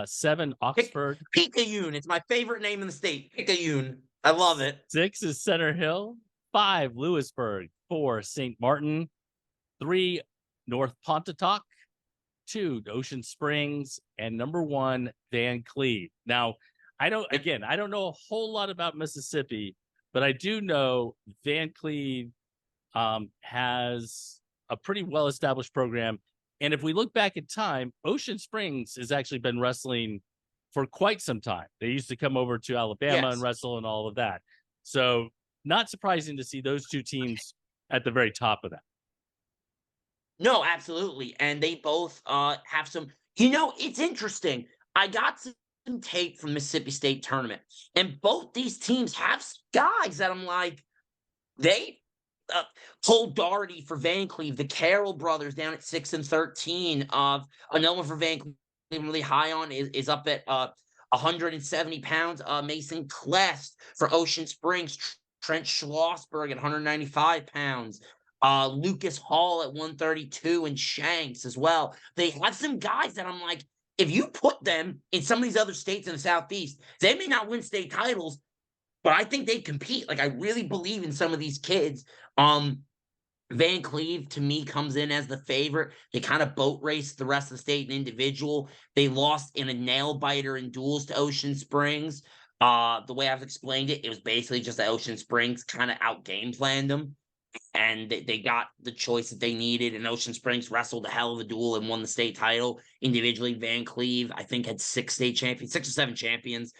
7, Oxford. Picayune. It's my favorite name in the state. Picayune. I love it. 6 is Center Hill. 5, Lewisburg. 4, St. Martin. 3, North Pontotoc. 2, Ocean Springs. And number 1, Van Cleve. Now, I don't know a whole lot about Mississippi, but I do know Van Cleve has a pretty well-established program. And if we look back in time, Ocean Springs has actually been wrestling for quite some time. They used to come over to Alabama and wrestle and all of that. So not surprising to see those two teams at the very top of that. No, absolutely. And they both have some, it's interesting. I got some tape from Mississippi State tournament, and both these teams have guys that I'm like, they Cole Doherty for Van Cleve, the Carroll brothers down at 6 and 13. Another one for Van Cleve, really high on is up at 170 pounds. Mason Klest for Ocean Springs, Trent Schlossberg at 195 pounds. Lucas Hall at 132 and Shanks as well. They have some guys that I'm like, if you put them in some of these other states in the Southeast, they may not win state titles, but I think they compete. Like, I really believe in some of these kids. Van Cleve, to me, comes in as the favorite. They kind of boat race the rest of the state and individual. They lost in a nail biter in duels to Ocean Springs. The way I've explained it, it was basically just that Ocean Springs kind of out-game planned them, and they got the choice that they needed, and Ocean Springs wrestled a hell of a duel and won the state title. Individually, Van Cleve, I think, had 6 or 7 champions.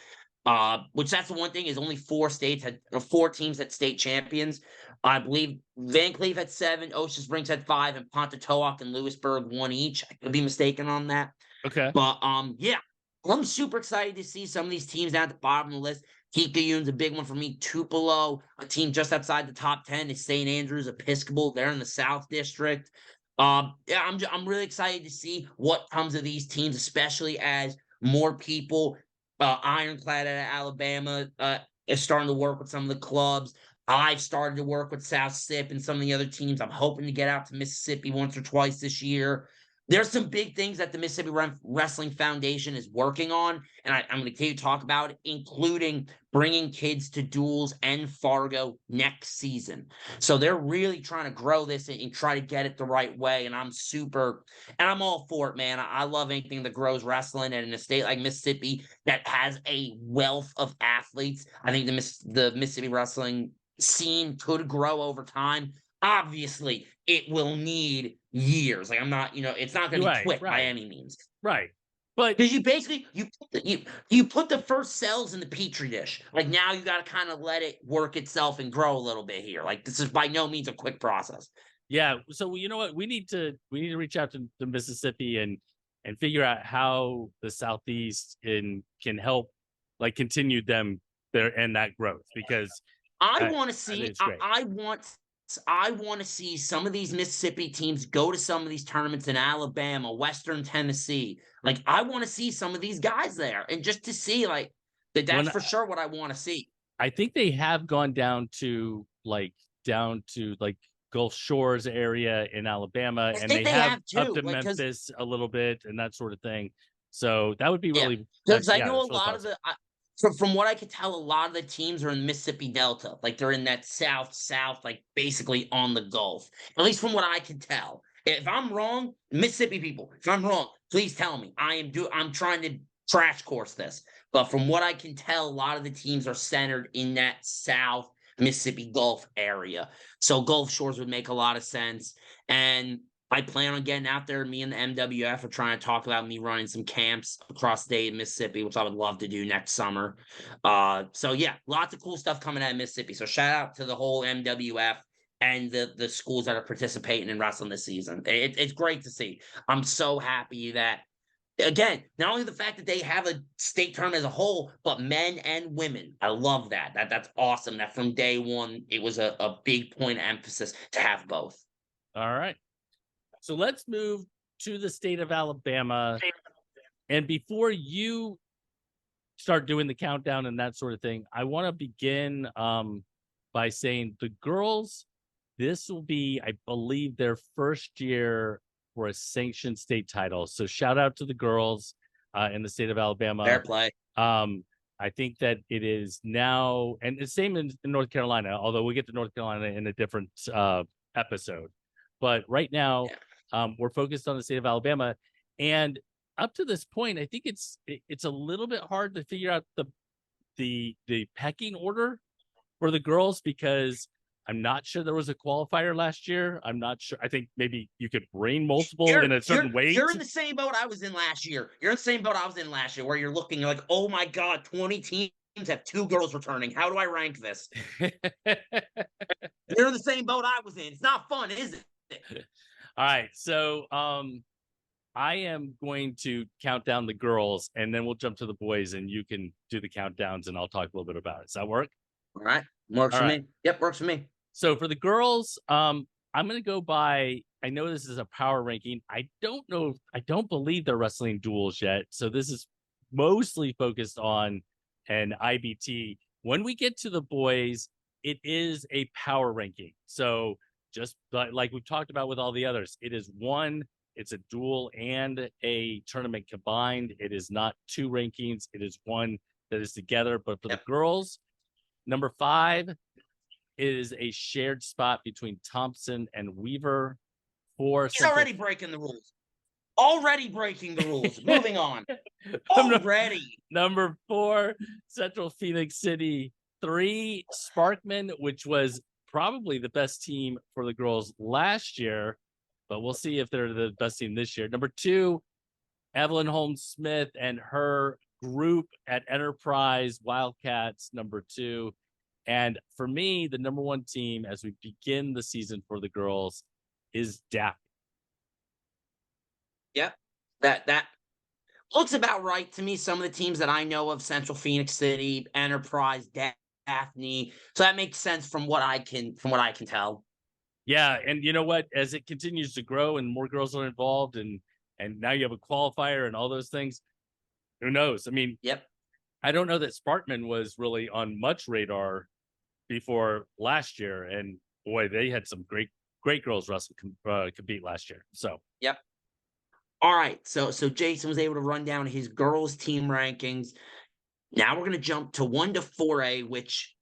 Which that's the one thing, is only 4 teams had state champions. I believe Van Cleve had 7, Ocean Springs had 5, and Pontotoc and Lewisburg 1 each. I could be mistaken on that. Okay. But yeah, I'm super excited to see some of these teams down at the bottom of the list. Picayune's a big one for me. Tupelo, a team just outside the top 10, is St. Andrews Episcopal. They're in the South District. Yeah, I'm really excited to see what comes of these teams, especially as more people. Ironclad out of Alabama is starting to work with some of the clubs. I've started to work with South Sip and some of the other teams. I'm hoping to get out to Mississippi once or twice this year. There's some big things that the Mississippi Wrestling Foundation is working on, and I'm going to continue to talk about it, including bringing kids to duels and Fargo next season. So they're really trying to grow this and try to get it the right way, and I'm all for it, man. I love anything that grows wrestling, and in a state like Mississippi that has a wealth of athletes, I think the Mississippi wrestling scene could grow over time. Obviously, it will need years. Like, I'm not, it's not going to be quick by any means. Right. But because you basically you put the first cells in the petri dish. Like, now you got to kind of let it work itself and grow a little bit here. Like, this is by no means a quick process. Yeah. So you know what? We need to reach out to Mississippi and figure out how the Southeast can help, like, continue them there and that growth, because I want to see. I want to see some of these Mississippi teams go to some of these tournaments in Alabama, Western Tennessee. Like, I want to see some of these guys there, and just to see, like, that's for sure what I want to see. I think they have gone down to Gulf Shores area in Alabama, and they have up to Memphis a little bit and that sort of thing. So that would be really, because I know a lot of the. From what I could tell, a lot of the teams are in the Mississippi Delta. Like, they're in that south, like, basically on the Gulf. At least from what I can tell. If I'm wrong, Mississippi people, if I'm wrong, please tell me. I'm trying to crash course this. But from what I can tell, a lot of the teams are centered in that South Mississippi Gulf area. So Gulf Shores would make a lot of sense. And I plan on getting out there. Me and the MWF are trying to talk about me running some camps across the state of Mississippi, which I would love to do next summer. So yeah, lots of cool stuff coming out of Mississippi. So shout out to the whole MWF and the schools that are participating in wrestling this season. It's great to see. I'm so happy that, again, not only the fact that they have a state tournament as a whole, but men and women. I love that. That's awesome. That from day one, it was a big point of emphasis to have both. All right. So let's move to the state of Alabama. And before you start doing the countdown and that sort of thing, I want to begin by saying the girls, this will be, I believe, their first year for a sanctioned state title. So shout out to the girls in the state of Alabama. Fair play. I think that it is now, and the same in North Carolina, although we'll get to North Carolina in a different episode. But right now, we're focused on the state of Alabama. And up to this point, I think it's a little bit hard to figure out the pecking order for the girls, because I'm not sure there was a qualifier last year. I'm not sure. I think maybe you could bring multiple in a certain weight. You're in the same boat I was in last year. You're in the same boat I was in last year, where you're looking, you're like, oh my God, 20 teams have 2 girls returning. How do I rank this? You're in the same boat I was in. It's not fun, is it? All right. So I am going to count down the girls, and then we'll jump to the boys, and you can do the countdowns, and I'll talk a little bit about it. Does that work? All right. Works for me. Yep, works for me. So for the girls, I'm going to go by, I know this is a power ranking. I don't believe they're wrestling duels yet. So this is mostly focused on an IBT. When we get to the boys, it is a power ranking. So just like we've talked about with all the others, it is one, it's a duel and a tournament combined. It is not 2 rankings. It is one that is together. But for the girls, number 5 is a shared spot between Thompson and Weaver. He's already breaking the rules. Already breaking the rules. Moving on. Already. Number 4, Central Phoenix City. 3, Sparkman, which was probably the best team for the girls last year, but we'll see if they're the best team this year. Number 2, Evelyn Holmes Smith and her group at Enterprise Wildcats, number 2. And for me, the number 1 team as we begin the season for the girls is Daphne. Yep. That looks about right to me. Some of the teams that I know of, Central Phoenix City, Enterprise, Daphne. So that makes sense from what I can tell. Yeah, and you know what? As it continues to grow and more girls are involved, and now you have a qualifier and all those things, who knows? I mean, yep. I don't know that Sparkman was really on much radar before last year, and boy, they had some great girls wrestle compete last year. So yep. All right, so Jason was able to run down his girls team rankings. Now we're going to jump to 1 to 4A, which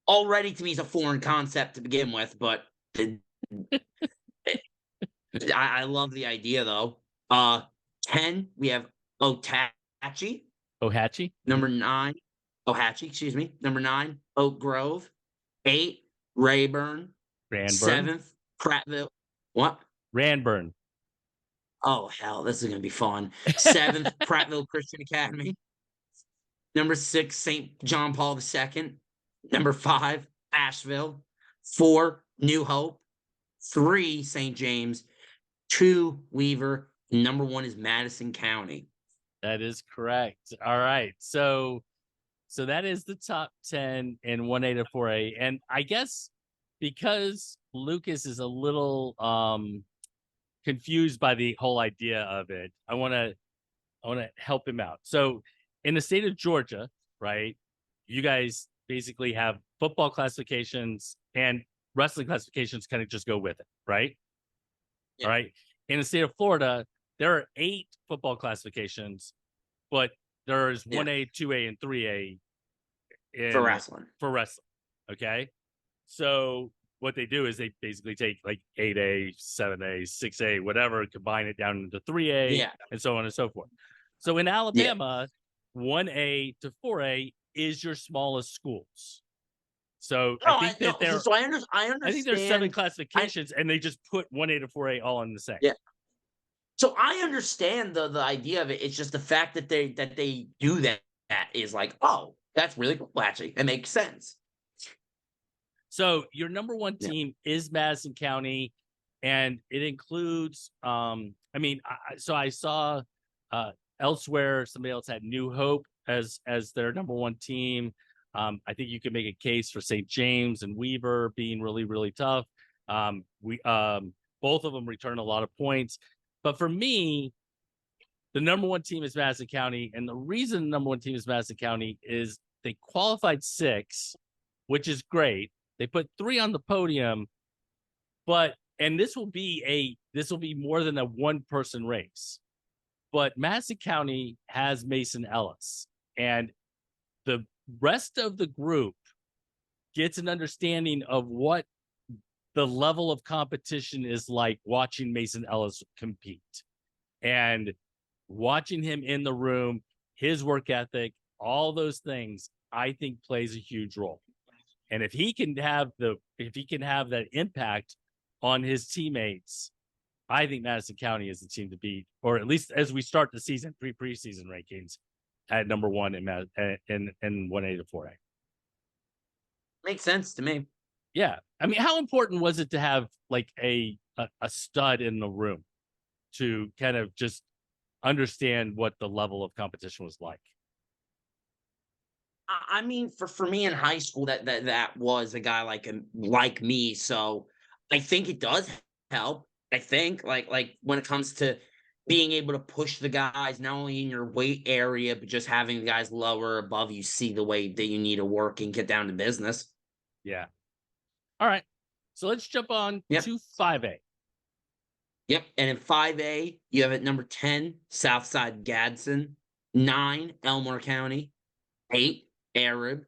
already to me is a foreign concept to begin with, but I love the idea though. 10, we have Ohatchee. Number 9, Ohatchee, excuse me. Number 9, Oak Grove. 8, Rayburn. 7th, Prattville. What? Ranburn. Oh, hell, this is going to be fun. 7th, Prattville Christian Academy. Number 6, St. John Paul II. Number 5, Asheville. 4, New Hope. 3, St. James. 2, Weaver. Number 1 is Madison County. That is correct. All right. So that is the top 10 in 1A to 4A. And I guess because Lucas is a little confused by the whole idea of it, I want to help him out. So in the state of Georgia, right, you guys basically have football classifications and wrestling classifications kind of just go with it, right? Yeah. All right. In the state of Florida, there are 8 football classifications, but there's 1A, 2A, and 3A for wrestling. Okay. So what they do is they basically take like 8A, 7A, 6A, whatever, combine it down into 3A, and so on and so forth. So in Alabama, 1A to 4A is your smallest schools. So No, I think that there, so I understand. I think there's 7 classifications, and they just put 1A to 4A all in the same. Yeah. So I understand the idea of it. It's just the fact that they do that is like, oh, that's really cool. Actually, it makes sense. So your number one Yeah. team is Madison County, and it includes. I mean, so I saw elsewhere somebody else had New Hope as their number one team. I think you can make a case for St. James and Weaver being really, really tough. We both of them return a lot of points, but for me, the number one team is Madison County, and the reason the number one team is Madison County is they qualified 6, which is great. They put 3 on the podium, and this will be more than a one-person race. But Madison County has Mason Ellis, and the rest of the group gets an understanding of what the level of competition is like watching Mason Ellis compete and watching him in the room, his work ethic, all those things, I think plays a huge role. And if he can have that impact on his teammates, I think Madison County is the team to beat, or at least as we start the season, preseason rankings at number 1 in 1A to 4A. Makes sense to me. Yeah. I mean, how important was it to have like a stud in the room to kind of just understand what the level of competition was like? I mean, for me in high school, that was a guy like me. So I think it does help. I think like when it comes to being able to push the guys not only in your weight area, but just having the guys lower above you see the way that you need to work and get down to business. Yeah. All right. So let's jump on to 5A. Yep. And in 5A, you have at number 10, Southside Gadsden, 9, Elmore County, 8, Arab,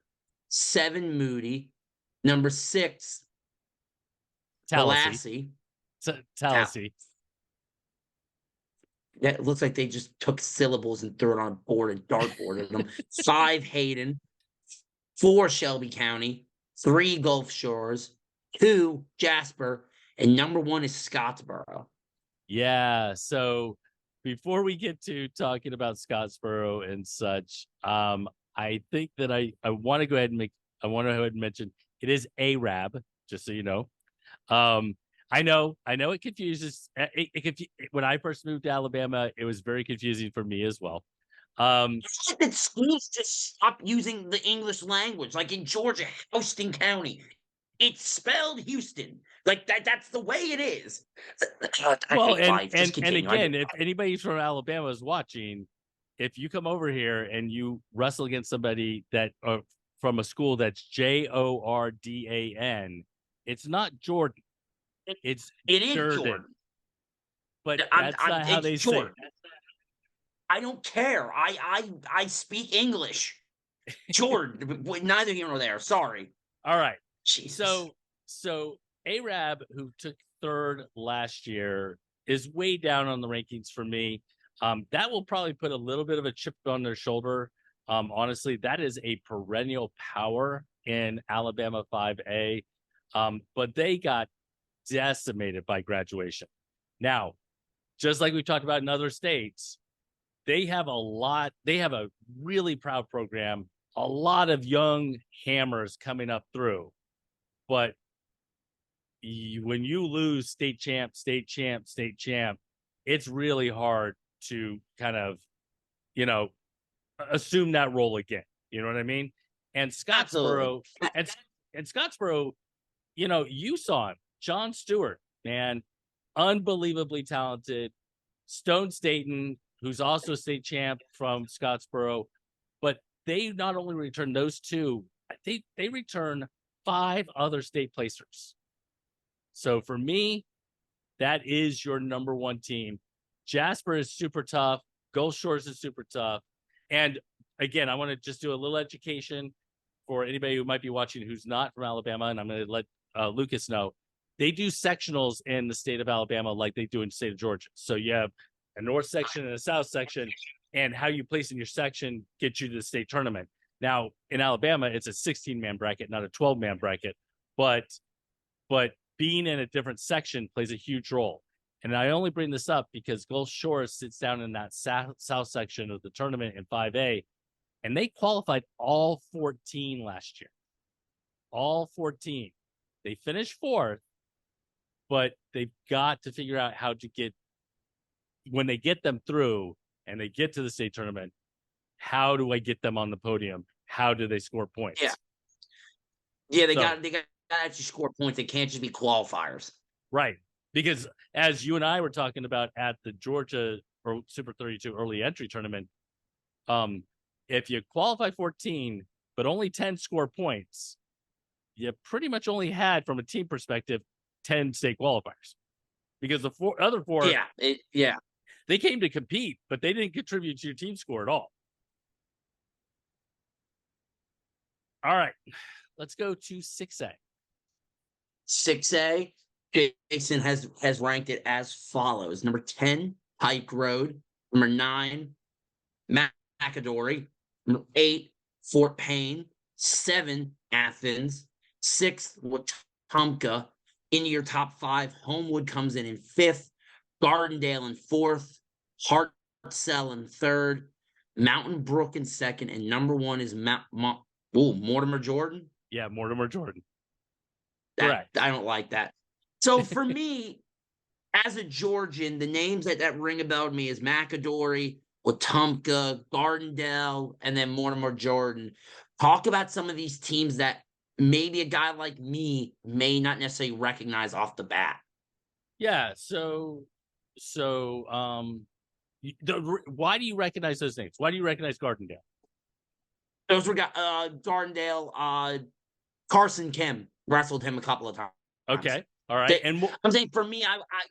7, Moody, number 6, Tallahassee. Tallahassee. That looks like they just took syllables and threw it on a board and dartboard at them. 5, Hayden, 4, Shelby County, 3, Gulf Shores, 2, Jasper, and number 1 is Scottsboro. Yeah. So before we get to talking about Scottsboro and such, I think that I want to go ahead and mention it is Arab, just so you know. I know it confuses. When I first moved to Alabama, it was very confusing for me as well. It's like that schools just stop using the English language. Like in Georgia, Houston County, it's spelled Houston. Like that's the way it is. Well, and again, if anybody's from Alabama is watching, if you come over here and you wrestle against somebody that from a school that's Jordan, it's not Jordan. It is Jordan. But that's not how they say it. I don't care. I speak English. Jordan, neither here nor there. Sorry. All right. Jesus. So Arab, who took 3rd last year, is way down on the rankings for me. That will probably put a little bit of a chip on their shoulder. Honestly, that is a perennial power in Alabama 5A. But they got decimated by graduation. Now, just like we talked about in other states, they have a really proud program, a lot of young hammers coming up through. But when you lose state champ, it's really hard to kind of, assume that role again. You know what I mean? And Scottsboro, and Scottsboro, you saw him, John Stewart, man, unbelievably talented. Stone Staten, who's also state champ from Scottsboro, but they not only return those 2, they return 5 other state placers. So for me, that is your number 1 team. Jasper is super tough. Gulf Shores is super tough. And again, I want to just do a little education for anybody who might be watching who's not from Alabama, and I'm going to let Lucas know. They do sectionals in the state of Alabama like they do in the state of Georgia. So you have a north section and a south section. and how you place in your section gets you to the state tournament. Now in Alabama, it's a 16-man bracket, not a 12-man bracket, but being in a different section plays a huge role. And I only bring this up because Gulf Shores sits down in that south section of the tournament in 5A, and they qualified all 14 last year. All 14. They finished fourth, but they've got to figure out how to get, when they get them through and they get to the state tournament, how do I get them on the podium? How do they score points? Yeah, they got to actually score points. They can't just be qualifiers. Right. Because as you and I were talking about at the Georgia or Super 32 early entry tournament, if you qualify 14, but only 10 score points, you pretty much only had, from a team perspective, 10 state qualifiers. Because the other four, they came to compete, but they didn't contribute to your team score at all. All right, let's go to 6A. 6A, Jason has ranked it as follows. Number 10, Pike Road. Number 9, McAdory. Number 8, Fort Payne. 7, Athens. 6th, Wetumpka. Into your top 5, Homewood comes in 5th. Gardendale in 4th. Hartselle in 3rd. Mountain Brook in 2nd. And number 1 is Mortimer Jordan. Yeah, Mortimer Jordan. Correct. I don't like that. So for me, as a Georgian, the names that ring a bell to me is McAdory, Wetumpka, Gardendale, and then Mortimer Jordan. Talk about some of these teams that maybe a guy like me may not necessarily recognize off the bat. Yeah. So why do you recognize those names? Why do you recognize Gardendale? Those were Gardendale. Carson Kim wrestled him a couple of times. Okay. All right. I'm saying for me,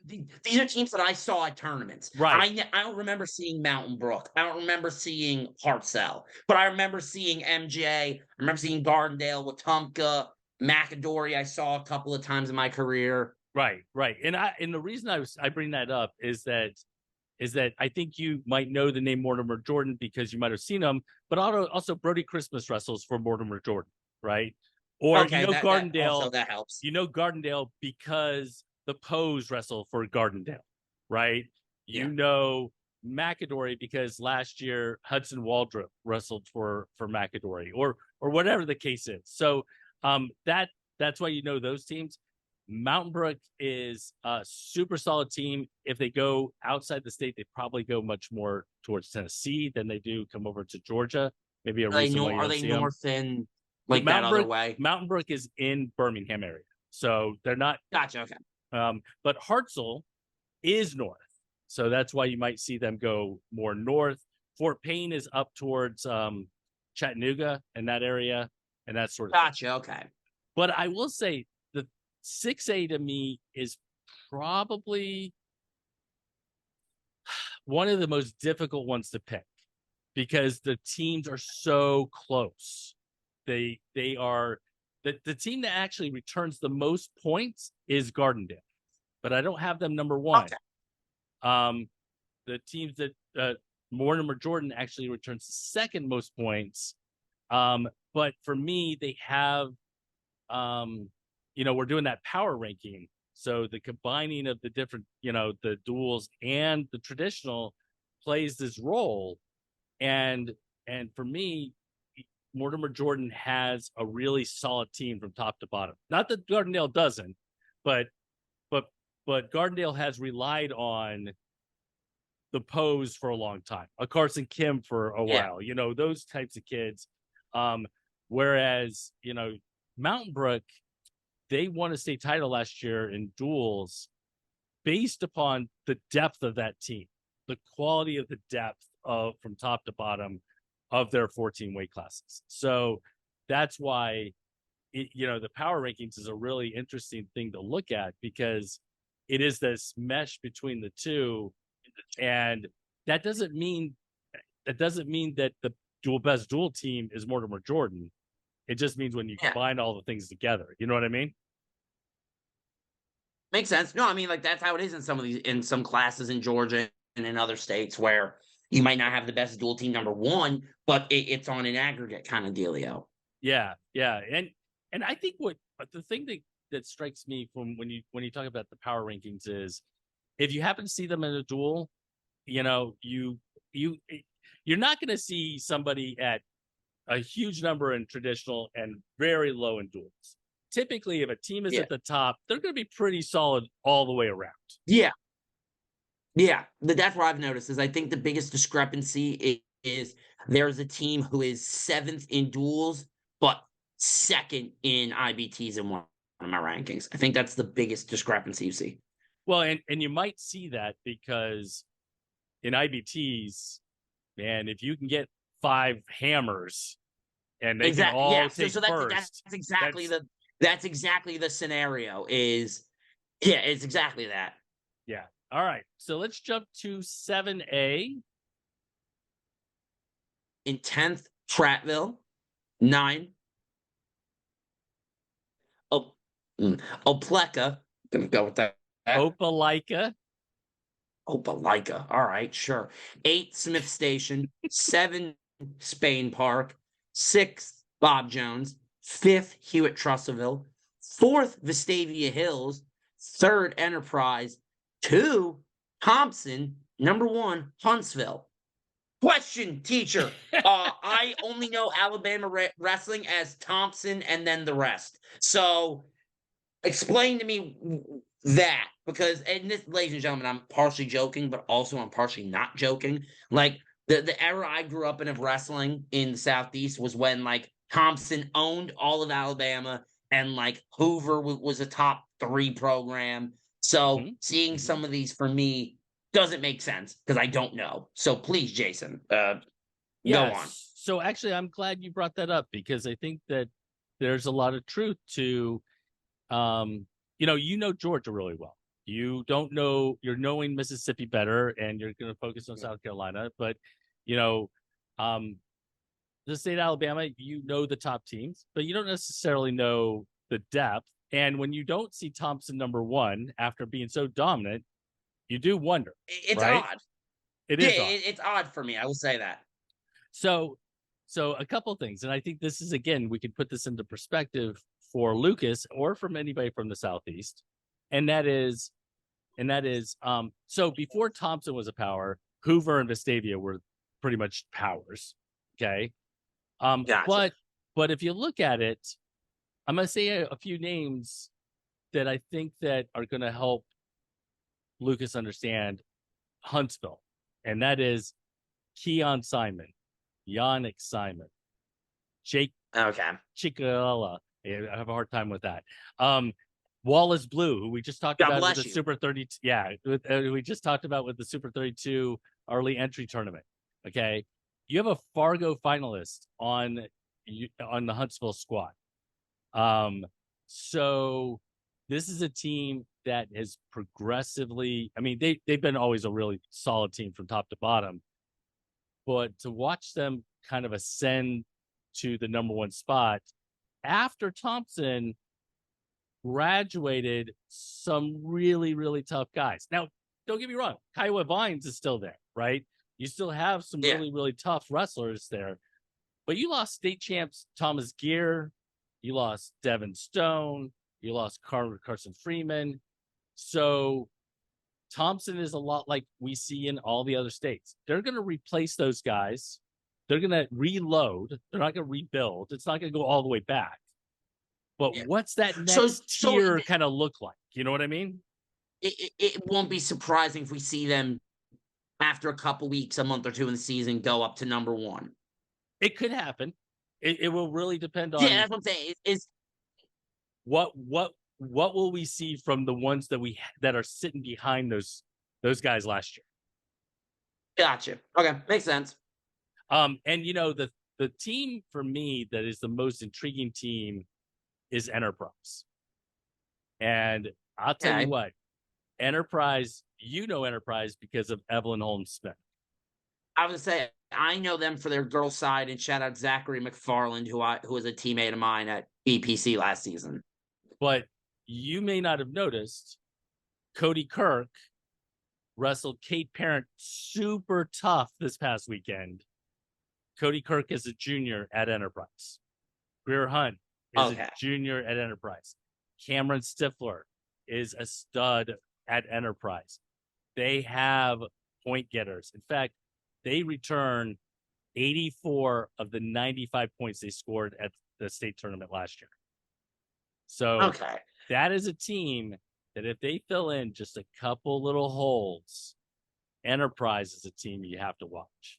these are teams that I saw at tournaments. Right. I don't remember seeing Mountain Brook. I don't remember seeing Hartselle, but I remember seeing MJ. I remember seeing Gardendale, Wetumpka, McAdory. I saw a couple of times in my career. Right. And the reason I bring that up is that I think you might know the name Mortimer Jordan because you might have seen him, but also Brody Christmas wrestles for Mortimer Jordan, right? Or okay, Gardendale. That helps. You know Gardendale because the Poes wrestle for Gardendale, right? You know McAdory because last year Hudson Waldrop wrestled for McAdory, or whatever the case is. So that's why you know those teams. Mountain Brook is a super solid team. If they go outside the state, they probably go much more towards Tennessee than they do come over to Georgia. Maybe are they north in like that other way? Mountain Brook is in Birmingham area, so they're not. Gotcha. Okay. But Hartselle is north, so that's why you might see them go more north. Fort Payne is up towards Chattanooga and that area, and that sort of. Gotcha. Thing. Okay. But I will say 6A to me is probably one of the most difficult ones to pick because the teams are so close. They are the team that actually returns the most points is Gardendale, but I don't have them number 1. Okay. The teams that Mortimer Jordan actually returns the second most points. But for me, they have we're doing that power ranking. So the combining of the different, the duels and the traditional plays this role. And for me, Mortimer Jordan has a really solid team from top to bottom. Not that Gardendale doesn't, but Gardendale has relied on the Poes for a long time, a Carson Kim for a while, those types of kids. Whereas, Mountain Brook, they won a state title last year in duels based upon the depth of that team, the quality of the depth of from top to bottom of their 14 weight classes. So that's why, the power rankings is a really interesting thing to look at because it is this mesh between the two. And that doesn't mean that the best dual team is Mortimer Jordan. It just means when you combine all the things together, you know what I mean? Makes sense. No, I mean, like that's how it is in some classes in Georgia and in other states where You might not have the best dual team number one, but it's on an aggregate kind of dealio. Yeah, yeah, and I think the thing that strikes me from when you talk about the power rankings is if you happen to see them in a duel, you're not going to see somebody at a huge number in traditional and very low in duels. Typically, if a team is at the top, they're going to be pretty solid all the way around. Yeah. Yeah. That's what I've noticed is I think the biggest discrepancy is there's a team who is 7th in duels, but 2nd in IBTs in one of my rankings. I think that's the biggest discrepancy you see. Well, and you might see that because in IBTs, man, if you can get 5 hammers and they can all take first. That's exactly the scenario is, it's exactly that. Yeah. All right. So let's jump to 7A. In 10th, Prattville. 9. Opelika. Gonna go with that. Opelika. Opelika. All right, sure. 8, Smith Station. 7, Spain Park. 6, Bob Jones. 5th, Hewitt Trussellville. 4th, Vestavia Hills. 3rd, Enterprise. 2, Thompson. Number 1, Huntsville. Question, teacher. I only know Alabama wrestling as Thompson and then the rest. So explain to me that, because, and this, ladies and gentlemen, I'm partially joking, but also I'm partially not joking. Like the era I grew up in of wrestling in the Southeast was when like Thompson owned all of Alabama and like Hoover was a top 3 program. So seeing some of these for me doesn't make sense because I don't know. So please, Jason, go on. So actually, I'm glad you brought that up because I think that there's a lot of truth to, you know Georgia really well. You don't know, you're knowing Mississippi better, and you're going to focus on South Carolina. But, the state of Alabama, you know the top teams, but you don't necessarily know the depth. And when you don't see Thompson number 1 after being so dominant, you do wonder. It's right? odd. It is odd. It's odd for me. I will say that. So a couple things, and I think this is, again, we can put this into perspective for Lucas or from anybody from the Southeast, and that is, so before Thompson was a power, Hoover and Vestavia were pretty much powers. Okay, Gotcha. but if you look at it, I'm going to say a few names that I think that are going to help Lucas understand Huntsville, and that is Keon Simon, Yannick Simon, Jake Chicarella. I have a hard time with that. Wallace Blue, who we just talked about with the Super 32. Yeah, we just talked about with the Super 32 early entry tournament. Okay, you have a Fargo finalist on the Huntsville squad. So this is a team that has progressively, I mean, they've been always a really solid team from top to bottom, but to watch them kind of ascend to the number 1 spot after Thompson graduated some really, really tough guys. Now, don't get me wrong, Kiowa Vines is still there, right? You still have some really, really tough wrestlers there, but you lost state champs Thomas Gear, you lost Devin Stone, you lost Carson Freeman. So Thompson is a lot like we see in all the other states. They're going to replace those guys. They're going to reload. They're not going to rebuild. It's not going to go all the way back. But what's that next tier kind of look like? You know what I mean? It won't be surprising if we see them after a couple weeks, a month or 2 in the season, go up to number 1. It could happen. It will really depend on. Yeah, that's what I'm saying. What will we see from the ones that are sitting behind those guys last year? Gotcha. Okay, makes sense. And the team for me that is the most intriguing team is Enterprise. And I'll tell you what, Enterprise, Enterprise because of Evelyn Holmes Smith. I would say I know them for their girls' side, and shout out Zachary McFarland, who was a teammate of mine at BPC last season. But you may not have noticed Cody Kirk wrestled Kate Parent super tough this past weekend. Cody Kirk is a junior at Enterprise. Greer Hunt is a junior at Enterprise. Cameron Stifler is a stud at Enterprise. They have point getters. In fact, they return 84 of the 95 points they scored at the state tournament last year. So that is a team that if they fill in just a couple little holes, Enterprise is a team you have to watch.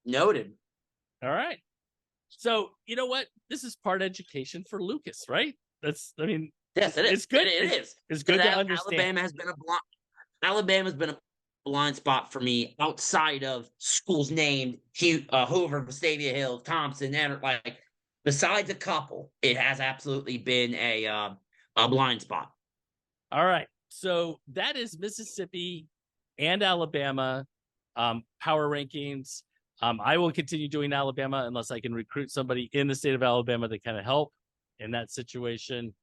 Noted. All right. So, you know what? This is part education for Lucas, right? Yes, it is. It's good. It is. It's good to understand. Alabama's been a blind spot for me outside of schools named Hoover, Vestavia Hill, Thompson, and besides a couple, it has absolutely been a blind spot. All right. So that is Mississippi and Alabama power rankings. I will continue doing Alabama unless I can recruit somebody in the state of Alabama to kind of help in that situation.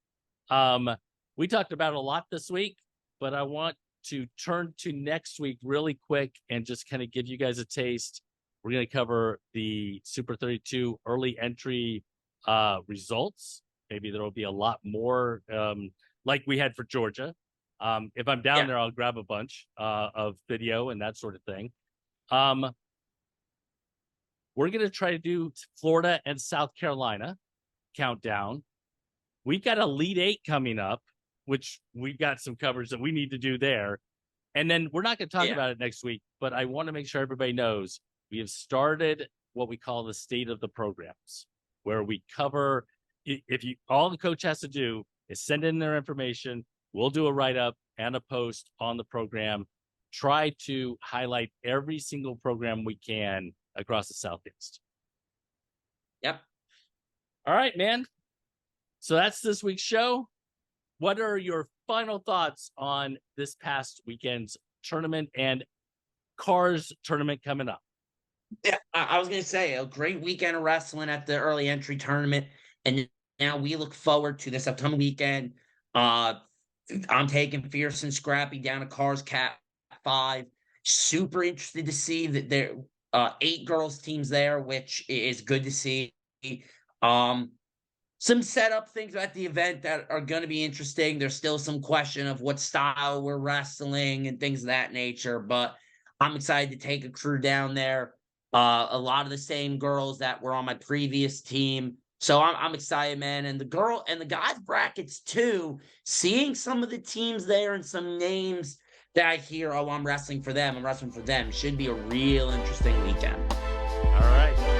We talked about a lot this week, but I want to turn to next week really quick and just kind of give you guys a taste. We're going to cover the Super 32 early entry results. Maybe there will be a lot more like we had for Georgia. If I'm down there, I'll grab a bunch of video and that sort of thing. We're going to try to do Florida and South Carolina countdown. We've got Elite Eight coming up, which we've got some coverage that we need to do there. And then we're not going to talk about it next week, but I want to make sure everybody knows we have started what we call the state of the programs, where we cover, all the coach has to do is send in their information. We'll do a write-up and a post on the program, try to highlight every single program we can across the Southeast. Yep. All right, man. So that's this week's show. What are your final thoughts on this past weekend's tournament and Cars tournament coming up? Yeah, I was going to say a great weekend of wrestling at the early entry tournament. And now we look forward to this upcoming weekend. I'm taking Fierce and Scrappy down to Cars Cat 5. Super interested to see that there 8 girls teams there, which is good to see. Some setup things at the event that are going to be interesting. There's still some question of what style we're wrestling and things of that nature, but I'm excited to take a crew down there. A lot of the same girls that were on my previous team. So I'm excited, man. And the guys brackets too, seeing some of the teams there and some names that I hear, I'm wrestling for them. Should be a real interesting weekend. All right.